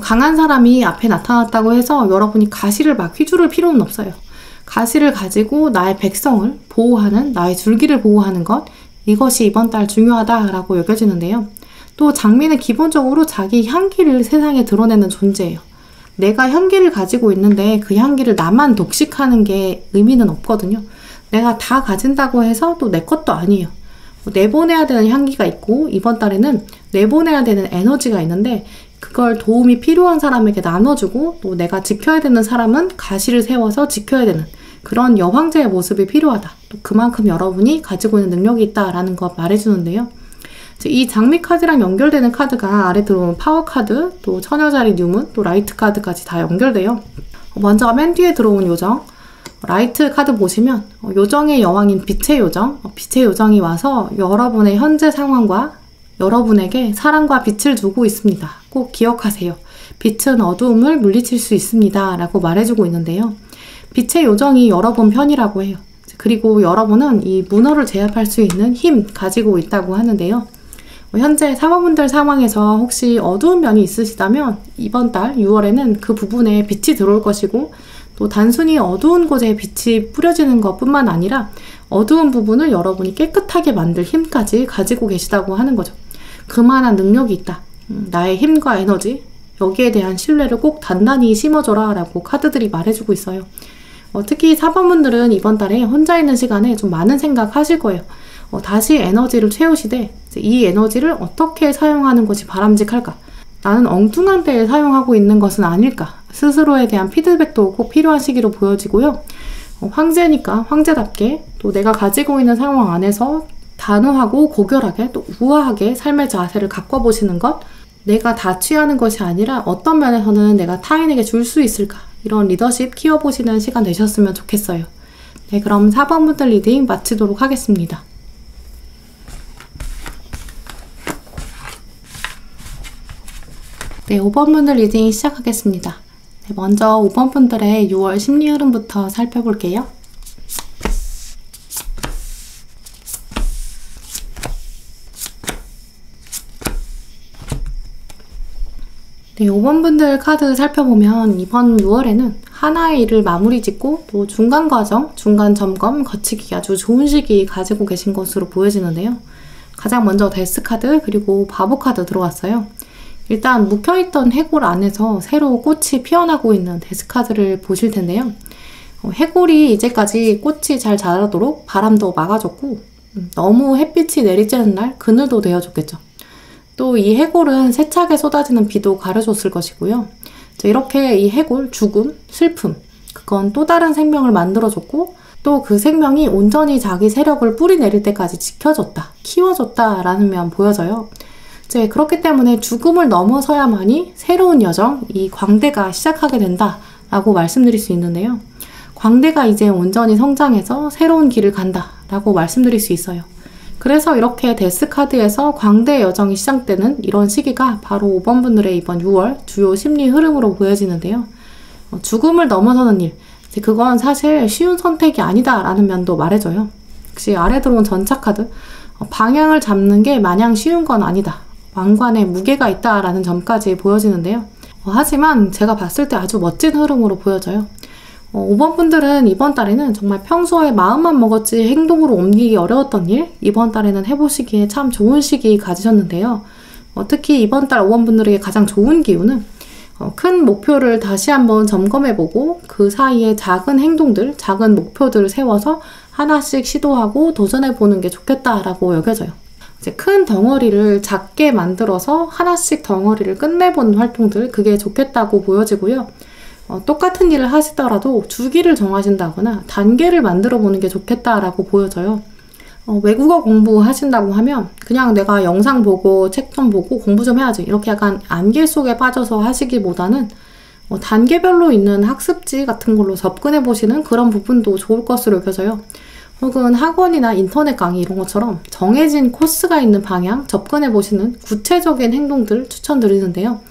강한 사람이 앞에 나타났다고 해서 여러분이 가시를 막 휘두를 필요는 없어요. 가시를 가지고 나의 백성을 보호하는, 나의 줄기를 보호하는 것, 이것이 이번 달 중요하다라고 여겨지는데요. 또 장미는 기본적으로 자기 향기를 세상에 드러내는 존재예요. 내가 향기를 가지고 있는데 그 향기를 나만 독식하는 게 의미는 없거든요. 내가 다 가진다고 해서 또 내 것도 아니에요. 내보내야 되는 향기가 있고 이번 달에는 내보내야 되는 에너지가 있는데 그걸 도움이 필요한 사람에게 나눠주고 또 내가 지켜야 되는 사람은 가시를 세워서 지켜야 되는 그런 여황제의 모습이 필요하다. 또 그만큼 여러분이 가지고 있는 능력이 있다라는 거 말해주는데요. 이 장미 카드랑 연결되는 카드가 아래 들어오는 파워 카드, 또 처녀자리 뉴문, 또 라이트 카드까지 다 연결돼요. 먼저 맨 뒤에 들어온 요정, 라이트 카드 보시면 요정의 여왕인 빛의 요정, 빛의 요정이 와서 여러분의 현재 상황과 여러분에게 사랑과 빛을 주고 있습니다. 꼭 기억하세요. 빛은 어두움을 물리칠 수 있습니다. 라고 말해주고 있는데요. 빛의 요정이 여러분 편이라고 해요. 그리고 여러분은 이 문어를 제압할 수 있는 힘 가지고 있다고 하는데요. 현재 사모분들 상황에서 혹시 어두운 면이 있으시다면 이번 달 6월에는 그 부분에 빛이 들어올 것이고, 또 단순히 어두운 곳에 빛이 뿌려지는 것 뿐만 아니라 어두운 부분을 여러분이 깨끗하게 만들 힘까지 가지고 계시다고 하는 거죠. 그만한 능력이 있다. 나의 힘과 에너지, 여기에 대한 신뢰를 꼭 단단히 심어줘라 라고 카드들이 말해주고 있어요. 특히 4번분들은 이번 달에 혼자 있는 시간에 좀 많은 생각 하실 거예요. 다시 에너지를 채우시되 이 에너지를 어떻게 사용하는 것이 바람직할까? 나는 엉뚱한 데에 사용하고 있는 것은 아닐까? 스스로에 대한 피드백도 꼭 필요한 시기로 보여지고요. 황제니까 황제답게 또 내가 가지고 있는 상황 안에서 단호하고 고결하게 또 우아하게 삶의 자세를 가꿔보시는 것, 내가 다 취하는 것이 아니라 어떤 면에서는 내가 타인에게 줄 수 있을까? 이런 리더십 키워보시는 시간 되셨으면 좋겠어요. 네, 그럼 4번분들 리딩 마치도록 하겠습니다. 네, 5번분들 리딩 시작하겠습니다. 네, 먼저 5번분들의 6월 심리 흐름부터 살펴볼게요. 네, 5번분들 카드 살펴보면 이번 6월에는 하나의 일을 마무리 짓고 또 중간 과정, 중간 점검 거치기 아주 좋은 시기 가지고 계신 것으로 보여지는데요. 가장 먼저 데스 카드 그리고 바보 카드 들어왔어요. 일단 묵혀있던 해골 안에서 새로 꽃이 피어나고 있는 데스 카드를 보실 텐데요. 해골이 이제까지 꽃이 잘 자라도록 바람도 막아줬고 너무 햇빛이 내리지 않는 날 그늘도 되어줬겠죠. 또 이 해골은 세차게 쏟아지는 비도 가려줬을 것이고요. 이렇게 이 해골, 죽음, 슬픔, 그건 또 다른 생명을 만들어줬고 또 그 생명이 온전히 자기 세력을 뿌리내릴 때까지 지켜줬다, 키워줬다 라는 면 보여져요. 그렇기 때문에 죽음을 넘어서야만이 새로운 여정, 이 광대가 시작하게 된다 라고 말씀드릴 수 있는데요. 광대가 이제 온전히 성장해서 새로운 길을 간다 라고 말씀드릴 수 있어요. 그래서 이렇게 데스 카드에서 광대의 여정이 시작되는 이런 시기가 바로 5번분들의 이번 6월 주요 심리 흐름으로 보여지는데요. 죽음을 넘어서는 일, 그건 사실 쉬운 선택이 아니다 라는 면도 말해줘요. 역시 아래 들어온 전차 카드, 방향을 잡는 게 마냥 쉬운 건 아니다. 왕관에 무게가 있다라는 점까지 보여지는데요. 하지만 제가 봤을 때 아주 멋진 흐름으로 보여져요. 5번분들은 이번 달에는 정말 평소에 마음만 먹었지 행동으로 옮기기 어려웠던 일, 이번 달에는 해보시기에 참 좋은 시기 가지셨는데요. 특히 이번 달 5번분들에게 가장 좋은 기운은 큰 목표를 다시 한번 점검해보고 그 사이에 작은 행동들, 작은 목표들을 세워서 하나씩 시도하고 도전해보는 게 좋겠다라고 여겨져요. 큰 덩어리를 작게 만들어서 하나씩 덩어리를 끝내보는 활동들, 그게 좋겠다고 보여지고요. 똑같은 일을 하시더라도 주기를 정하신다거나 단계를 만들어 보는 게 좋겠다라고 보여져요. 외국어 공부하신다고 하면 그냥 내가 영상 보고 책 좀 보고 공부 좀 해야지 이렇게 약간 안개 속에 빠져서 하시기보다는 단계별로 있는 학습지 같은 걸로 접근해 보시는 그런 부분도 좋을 것으로 여겨져요. 혹은 학원이나 인터넷 강의 이런 것처럼 정해진 코스가 있는 방향 접근해 보시는 구체적인 행동들 추천드리는데요.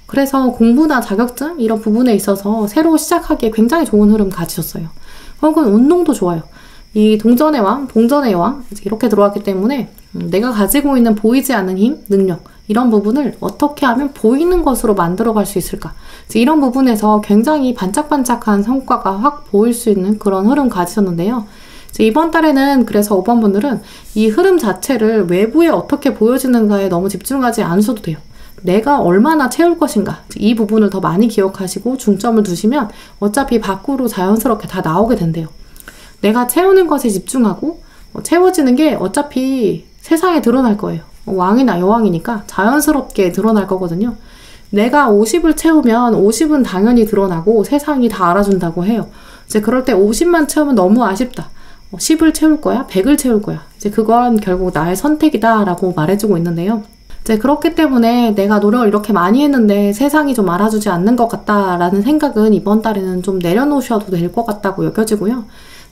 그래서 공부나 자격증 이런 부분에 있어서 새로 시작하기에 굉장히 좋은 흐름 가지셨어요. 혹은 운동도 좋아요. 이 동전의 왕, 동전의 여왕 이렇게 들어왔기 때문에 내가 가지고 있는 보이지 않는 힘, 능력 이런 부분을 어떻게 하면 보이는 것으로 만들어갈 수 있을까? 이런 부분에서 굉장히 반짝반짝한 성과가 확 보일 수 있는 그런 흐름 가지셨는데요. 이번 달에는 그래서 5번분들은 이 흐름 자체를 외부에 어떻게 보여지는가에 너무 집중하지 않으셔도 돼요. 내가 얼마나 채울 것인가 이 부분을 더 많이 기억하시고 중점을 두시면 어차피 밖으로 자연스럽게 다 나오게 된대요. 내가 채우는 것에 집중하고 채워지는 게 어차피 세상에 드러날 거예요. 왕이나 여왕이니까 자연스럽게 드러날 거거든요. 내가 50을 채우면 50은 당연히 드러나고 세상이 다 알아준다고 해요. 이제 그럴 때 50만 채우면 너무 아쉽다. 10을 채울 거야? 100을 채울 거야? 이제 그건 결국 나의 선택이다 라고 말해주고 있는데요. 이제 그렇기 때문에 내가 노력을 이렇게 많이 했는데 세상이 좀 알아주지 않는 것 같다라는 생각은 이번 달에는 좀 내려놓으셔도 될 것 같다고 여겨지고요.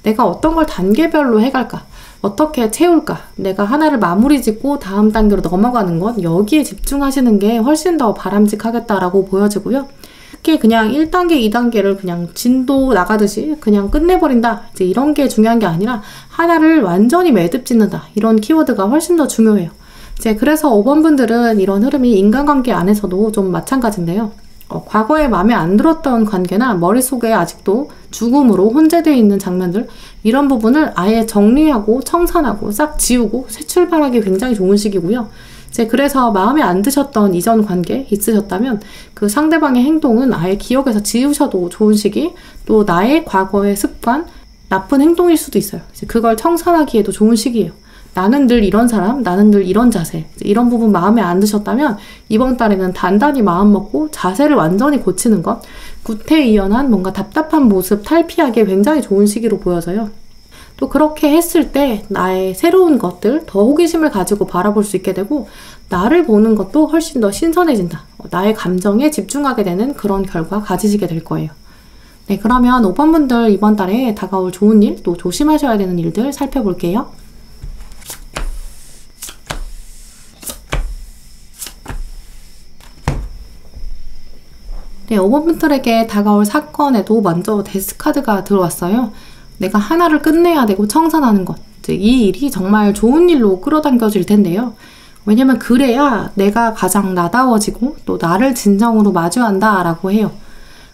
내가 어떤 걸 단계별로 해갈까? 어떻게 채울까? 내가 하나를 마무리 짓고 다음 단계로 넘어가는 것, 여기에 집중하시는 게 훨씬 더 바람직하겠다라고 보여지고요. 특히 그냥 1단계, 2단계를 그냥 진도 나가듯이 그냥 끝내버린다. 이제 이런 게 중요한 게 아니라 하나를 완전히 매듭 짓는다. 이런 키워드가 훨씬 더 중요해요. 이제 그래서 5번 분들은 이런 흐름이 인간관계 안에서도 좀 마찬가지인데요. 과거에 마음에 안 들었던 관계나 머릿속에 아직도 죽음으로 혼재되어 있는 장면들, 이런 부분을 아예 정리하고 청산하고 싹 지우고 새 출발하기 굉장히 좋은 시기고요. 이제 그래서 마음에 안 드셨던 이전 관계 있으셨다면 그 상대방의 행동은 아예 기억에서 지우셔도 좋은 시기, 또 나의 과거의 습관, 나쁜 행동일 수도 있어요. 이제 그걸 청산하기에도 좋은 시기예요. 나는 늘 이런 사람, 나는 늘 이런 자세, 이런 부분 마음에 안 드셨다면 이번 달에는 단단히 마음 먹고 자세를 완전히 고치는 것, 구태의연한 뭔가 답답한 모습 탈피하기에 굉장히 좋은 시기로 보여져요. 또 그렇게 했을 때 나의 새로운 것들, 더 호기심을 가지고 바라볼 수 있게 되고 나를 보는 것도 훨씬 더 신선해진다. 나의 감정에 집중하게 되는 그런 결과 가지시게 될 거예요. 네, 그러면 5번 분들 이번 달에 다가올 좋은 일, 또 조심하셔야 되는 일들 살펴볼게요. 네, 5번 분들에게 다가올 사건에도 먼저 데스카드가 들어왔어요. 내가 하나를 끝내야 되고 청산하는 것. 이 일이 정말 좋은 일로 끌어당겨질 텐데요. 왜냐면 그래야 내가 가장 나다워지고 또 나를 진정으로 마주한다 라고 해요.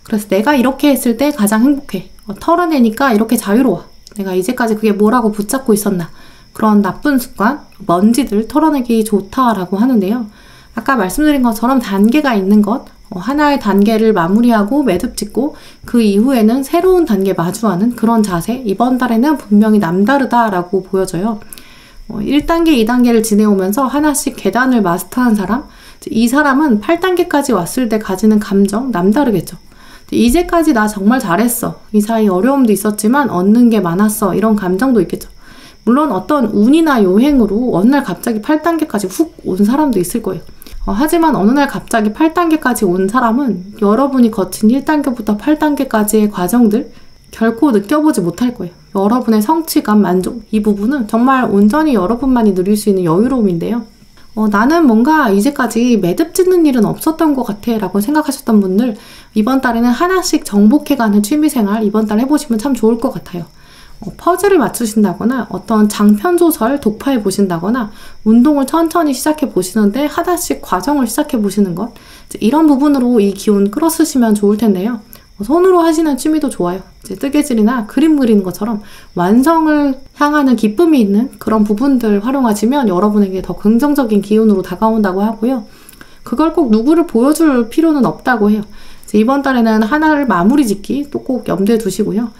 그래서 내가 이렇게 했을 때 가장 행복해. 털어내니까 이렇게 자유로워. 내가 이제까지 그게 뭐라고 붙잡고 있었나. 그런 나쁜 습관, 먼지들 털어내기 좋다라고 하는데요. 아까 말씀드린 것처럼 단계가 있는 것, 하나의 단계를 마무리하고 매듭 짓고 그 이후에는 새로운 단계 마주하는 그런 자세, 이번 달에는 분명히 남다르다라고 보여져요. 1단계, 2단계를 지내오면서 하나씩 계단을 마스터한 사람, 이 사람은 8단계까지 왔을 때 가지는 감정 남다르겠죠. 이제까지 나 정말 잘했어. 이 사이 어려움도 있었지만 얻는 게 많았어. 이런 감정도 있겠죠. 물론 어떤 운이나 요행으로 어느 날 갑자기 8단계까지 훅 온 사람도 있을 거예요. 하지만 어느 날 갑자기 8단계까지 온 사람은 여러분이 거친 1단계부터 8단계까지의 과정들 결코 느껴보지 못할 거예요. 여러분의 성취감, 만족, 이 부분은 정말 온전히 여러분만이 누릴 수 있는 여유로움인데요. 나는 뭔가 이제까지 매듭 짓는 일은 없었던 것 같아 라고 생각하셨던 분들, 이번 달에는 하나씩 정복해가는 취미생활 이번 달 해보시면 참 좋을 것 같아요. 퍼즐을 맞추신다거나 어떤 장편소설 독파해 보신다거나 운동을 천천히 시작해 보시는데 하나씩 과정을 시작해 보시는 것, 이런 부분으로 이 기운 끌어쓰시면 좋을 텐데요. 손으로 하시는 취미도 좋아요. 뜨개질이나 그림 그리는 것처럼 완성을 향하는 기쁨이 있는 그런 부분들 활용하시면 여러분에게 더 긍정적인 기운으로 다가온다고 하고요. 그걸 꼭 누구를 보여줄 필요는 없다고 해요. 이번 달에는 하나를 마무리 짓기 또 꼭 염두에 두시고요.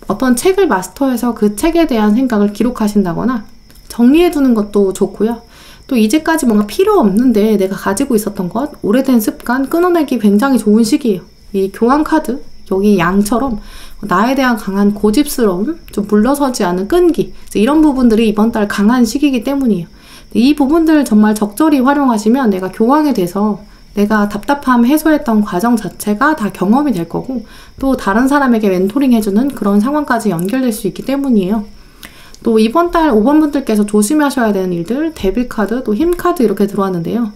어떤 책을 마스터해서 그 책에 대한 생각을 기록하신다거나 정리해두는 것도 좋고요. 또 이제까지 뭔가 필요 없는데 내가 가지고 있었던 것, 오래된 습관 끊어내기 굉장히 좋은 시기예요. 이 교환 카드, 여기 양처럼 나에 대한 강한 고집스러움, 좀 물러서지 않은 끈기, 이런 부분들이 이번 달 강한 시기이기 때문이에요. 이 부분들을 정말 적절히 활용하시면 내가 교황이 돼서 내가 답답함 해소했던 과정 자체가 다 경험이 될 거고 또 다른 사람에게 멘토링 해주는 그런 상황까지 연결될 수 있기 때문이에요. 또 이번 달 5번 분들께서 조심하셔야 되는 일들, 데빌카드, 또 힘카드 이렇게 들어왔는데요.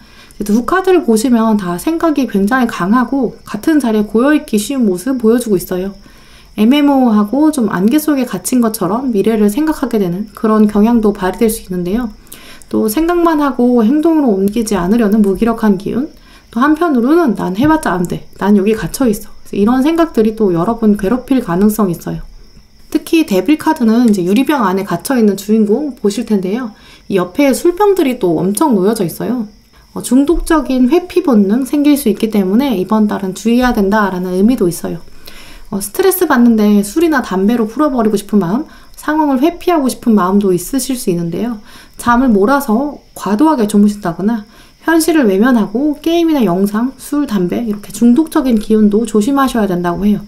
두 카드를 보시면 다 생각이 굉장히 강하고 같은 자리에 고여있기 쉬운 모습 보여주고 있어요. 애매모호하고 좀 안개 속에 갇힌 것처럼 미래를 생각하게 되는 그런 경향도 발휘될 수 있는데요. 또 생각만 하고 행동으로 옮기지 않으려는 무기력한 기운, 또 한편으로는 난 해봤자 안 돼. 난 여기 갇혀있어. 이런 생각들이 또 여러분 괴롭힐 가능성이 있어요. 특히 데빌 카드는 이제 유리병 안에 갇혀있는 주인공 보실 텐데요. 이 옆에 술병들이 또 엄청 놓여져 있어요. 중독적인 회피 본능 생길 수 있기 때문에 이번 달은 주의해야 된다라는 의미도 있어요. 스트레스 받는데 술이나 담배로 풀어버리고 싶은 마음, 상황을 회피하고 싶은 마음도 있으실 수 있는데요. 잠을 몰아서 과도하게 주무신다거나 현실을 외면하고 게임이나 영상, 술, 담배 이렇게 중독적인 기운도 조심하셔야 된다고 해요.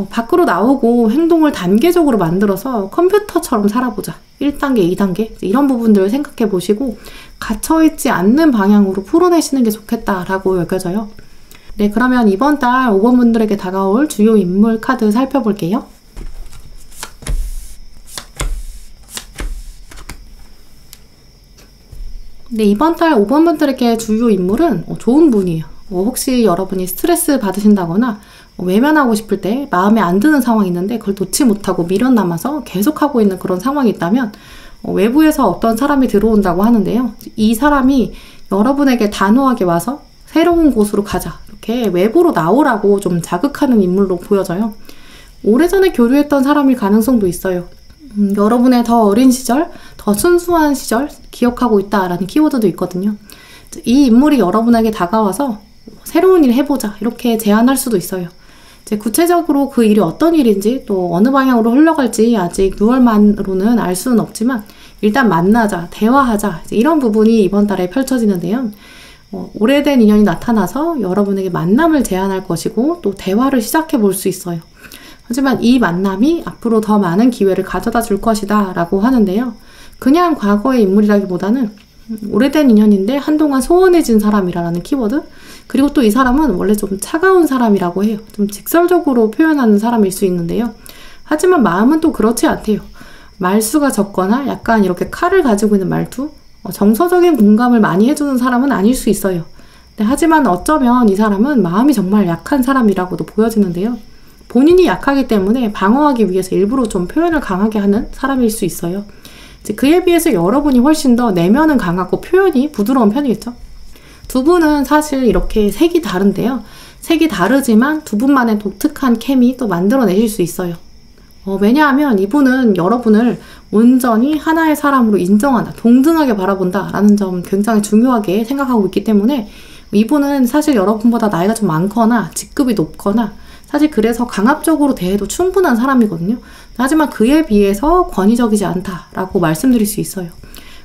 밖으로 나오고 행동을 단계적으로 만들어서 컴퓨터처럼 살아보자. 1단계, 2단계 이런 부분들을 생각해 보시고 갇혀있지 않는 방향으로 풀어내시는 게 좋겠다라고 여겨져요. 네, 그러면 이번 달 5번 분들에게 다가올 주요 인물 카드 살펴볼게요. 네, 이번 달 5번 분들에게 주요 인물은 좋은 분이에요. 혹시 여러분이 스트레스 받으신다거나 외면하고 싶을 때 마음에 안 드는 상황이 있는데 그걸 놓지 못하고 미련 남아서 계속하고 있는 그런 상황이 있다면 외부에서 어떤 사람이 들어온다고 하는데요. 이 사람이 여러분에게 단호하게 와서 새로운 곳으로 가자, 이렇게 외부로 나오라고 좀 자극하는 인물로 보여져요. 오래전에 교류했던 사람일 가능성도 있어요. 여러분의 더 어린 시절, 더 순수한 시절 기억하고 있다라는 키워드도 있거든요. 이 인물이 여러분에게 다가와서 새로운 일 해보자 이렇게 제안할 수도 있어요. 이제 구체적으로 그 일이 어떤 일인지 또 어느 방향으로 흘러갈지 아직 6월만으로는 알 수는 없지만 일단 만나자, 대화하자 이런 부분이 이번 달에 펼쳐지는데요. 오래된 인연이 나타나서 여러분에게 만남을 제안할 것이고 또 대화를 시작해 볼 수 있어요. 하지만 이 만남이 앞으로 더 많은 기회를 가져다 줄 것이다 라고 하는데요. 그냥 과거의 인물이라기보다는 오래된 인연인데 한동안 소원해진 사람이라는 키워드, 그리고 또 이 사람은 원래 좀 차가운 사람이라고 해요. 좀 직설적으로 표현하는 사람일 수 있는데요. 하지만 마음은 또 그렇지 않대요. 말수가 적거나 약간 이렇게 칼을 가지고 있는 말투, 정서적인 공감을 많이 해주는 사람은 아닐 수 있어요. 네, 하지만 어쩌면 이 사람은 마음이 정말 약한 사람이라고도 보여지는데요. 본인이 약하기 때문에 방어하기 위해서 일부러 좀 표현을 강하게 하는 사람일 수 있어요. 이제 그에 비해서 여러분이 훨씬 더 내면은 강하고 표현이 부드러운 편이겠죠. 두 분은 사실 이렇게 색이 다른데요. 색이 다르지만 두 분만의 독특한 케미 또 만들어내실 수 있어요. 왜냐하면 이분은 여러분을 온전히 하나의 사람으로 인정한다, 동등하게 바라본다 라는 점 굉장히 중요하게 생각하고 있기 때문에 이분은 사실 여러분보다 나이가 좀 많거나 직급이 높거나 사실 그래서 강압적으로 대해도 충분한 사람이거든요. 하지만 그에 비해서 권위적이지 않다라고 말씀드릴 수 있어요.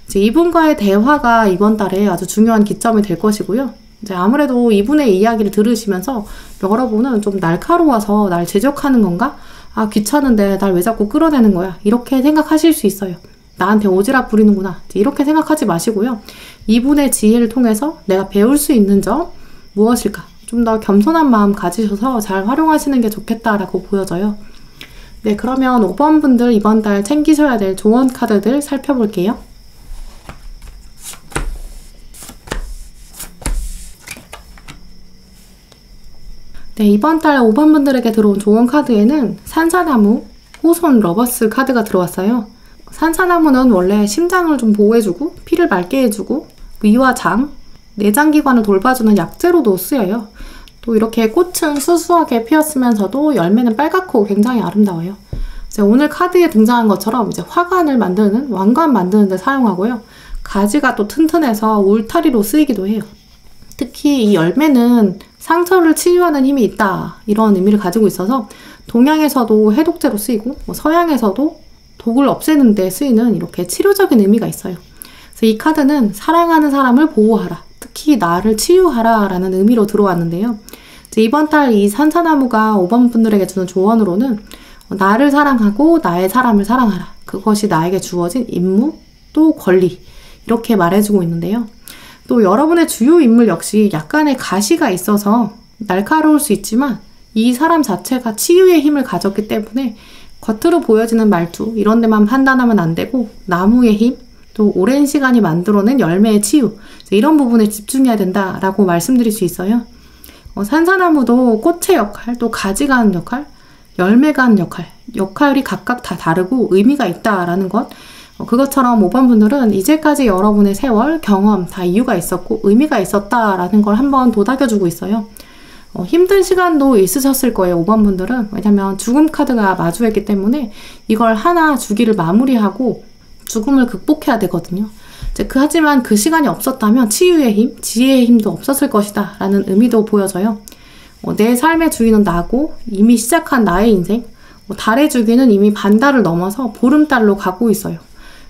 이제 이분과의 대화가 이번 달에 아주 중요한 기점이 될 것이고요. 이제 아무래도 이분의 이야기를 들으시면서 여러분은 좀 날카로워서 날 제적하는 건가? 아, 귀찮은데 날 왜 자꾸 끌어내는 거야? 이렇게 생각하실 수 있어요. 나한테 오지랖 부리는구나. 이렇게 생각하지 마시고요. 이분의 지혜를 통해서 내가 배울 수 있는 점 무엇일까? 좀 더 겸손한 마음 가지셔서 잘 활용하시는 게 좋겠다라고 보여져요. 네, 그러면 5번 분들 이번 달 챙기셔야 될 조언 카드들 살펴볼게요. 네, 이번 달 5번 분들에게 들어온 조언 카드에는 산사나무, 호손, 러버스 카드가 들어왔어요. 산사나무는 원래 심장을 좀 보호해주고 피를 맑게 해주고 위와 장, 내장기관을 돌봐주는 약재로도 쓰여요. 또 이렇게 꽃은 수수하게 피었으면서도 열매는 빨갛고 굉장히 아름다워요. 이제 오늘 카드에 등장한 것처럼 이제 화관을 만드는, 왕관 만드는 데 사용하고요. 가지가 또 튼튼해서 울타리로 쓰이기도 해요. 특히 이 열매는 상처를 치유하는 힘이 있다, 이런 의미를 가지고 있어서 동양에서도 해독제로 쓰이고 서양에서도 독을 없애는 데 쓰이는 이렇게 치료적인 의미가 있어요. 그래서 이 카드는 사랑하는 사람을 보호하라, 특히 나를 치유하라 라는 의미로 들어왔는데요. 이제 이번 달 이 산사나무가 5번 분들에게 주는 조언으로는 나를 사랑하고 나의 사람을 사랑하라, 그것이 나에게 주어진 임무 또 권리, 이렇게 말해주고 있는데요. 또 여러분의 주요 인물 역시 약간의 가시가 있어서 날카로울 수 있지만 이 사람 자체가 치유의 힘을 가졌기 때문에 겉으로 보여지는 말투 이런 데만 판단하면 안 되고 나무의 힘, 또 오랜 시간이 만들어낸 열매의 치유, 이런 부분에 집중해야 된다라고 말씀드릴 수 있어요. 산사나무도 꽃의 역할, 또 가지가 하는 역할, 열매가 하는 역할이 각각 다 다르고 의미가 있다라는 것, 그것처럼 5번 분들은 이제까지 여러분의 세월, 경험 다 이유가 있었고 의미가 있었다라는 걸 한번 도닥여주고 있어요. 힘든 시간도 있으셨을 거예요, 5번 분들은. 왜냐면 죽음 카드가 마주했기 때문에 이걸 하나 주기를 마무리하고 죽음을 극복해야 되거든요. 하지만 그 시간이 없었다면 치유의 힘, 지혜의 힘도 없었을 것이다 라는 의미도 보여져요. 내 삶의 주인은 나고 이미 시작한 나의 인생, 달의 주기는 이미 반달을 넘어서 보름달로 가고 있어요.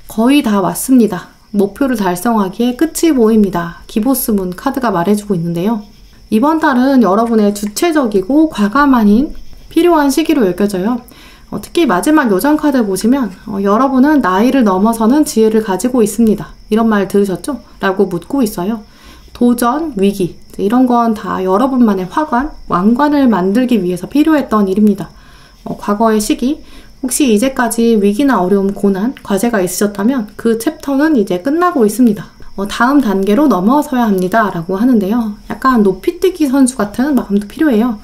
거의 다 왔습니다. 목표를 달성하기에 끝이 보입니다. 기보스문 카드가 말해주고 있는데요. 이번 달은 여러분의 주체적이고 과감한 힘, 필요한 시기로 여겨져요. 특히 마지막 요정 카드 보시면 여러분은 나이를 넘어서는 지혜를 가지고 있습니다. 이런 말 들으셨죠? 라고 묻고 있어요. 도전, 위기 이런 건 다 여러분만의 화관, 왕관을 만들기 위해서 필요했던 일입니다. 과거의 시기, 혹시 이제까지 위기나 어려움, 고난, 과제가 있으셨다면 그 챕터는 이제 끝나고 있습니다. 다음 단계로 넘어서야 합니다. 라고 하는데요. 약간 높이뛰기 선수 같은 마음도 필요해요.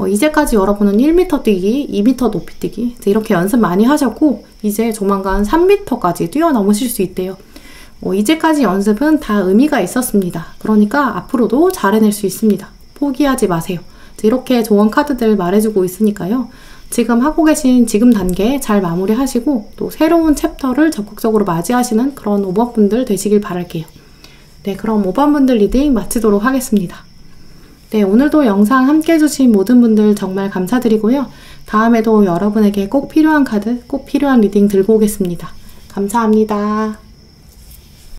이제까지 여러분은 1m 뛰기, 2m 높이 뛰기 이렇게 연습 많이 하셨고 이제 조만간 3m까지 뛰어넘으실 수 있대요. 이제까지 연습은 다 의미가 있었습니다. 그러니까 앞으로도 잘 해낼 수 있습니다. 포기하지 마세요. 이렇게 조언 카드들 말해주고 있으니까요. 지금 하고 계신 지금 단계 잘 마무리하시고 또 새로운 챕터를 적극적으로 맞이하시는 그런 5번분들 되시길 바랄게요. 네, 그럼 5번분들 리딩 마치도록 하겠습니다. 네, 오늘도 영상 함께 해주신 모든 분들 정말 감사드리고요. 다음에도 여러분에게 꼭 필요한 카드, 꼭 필요한 리딩 들고 오겠습니다. 감사합니다.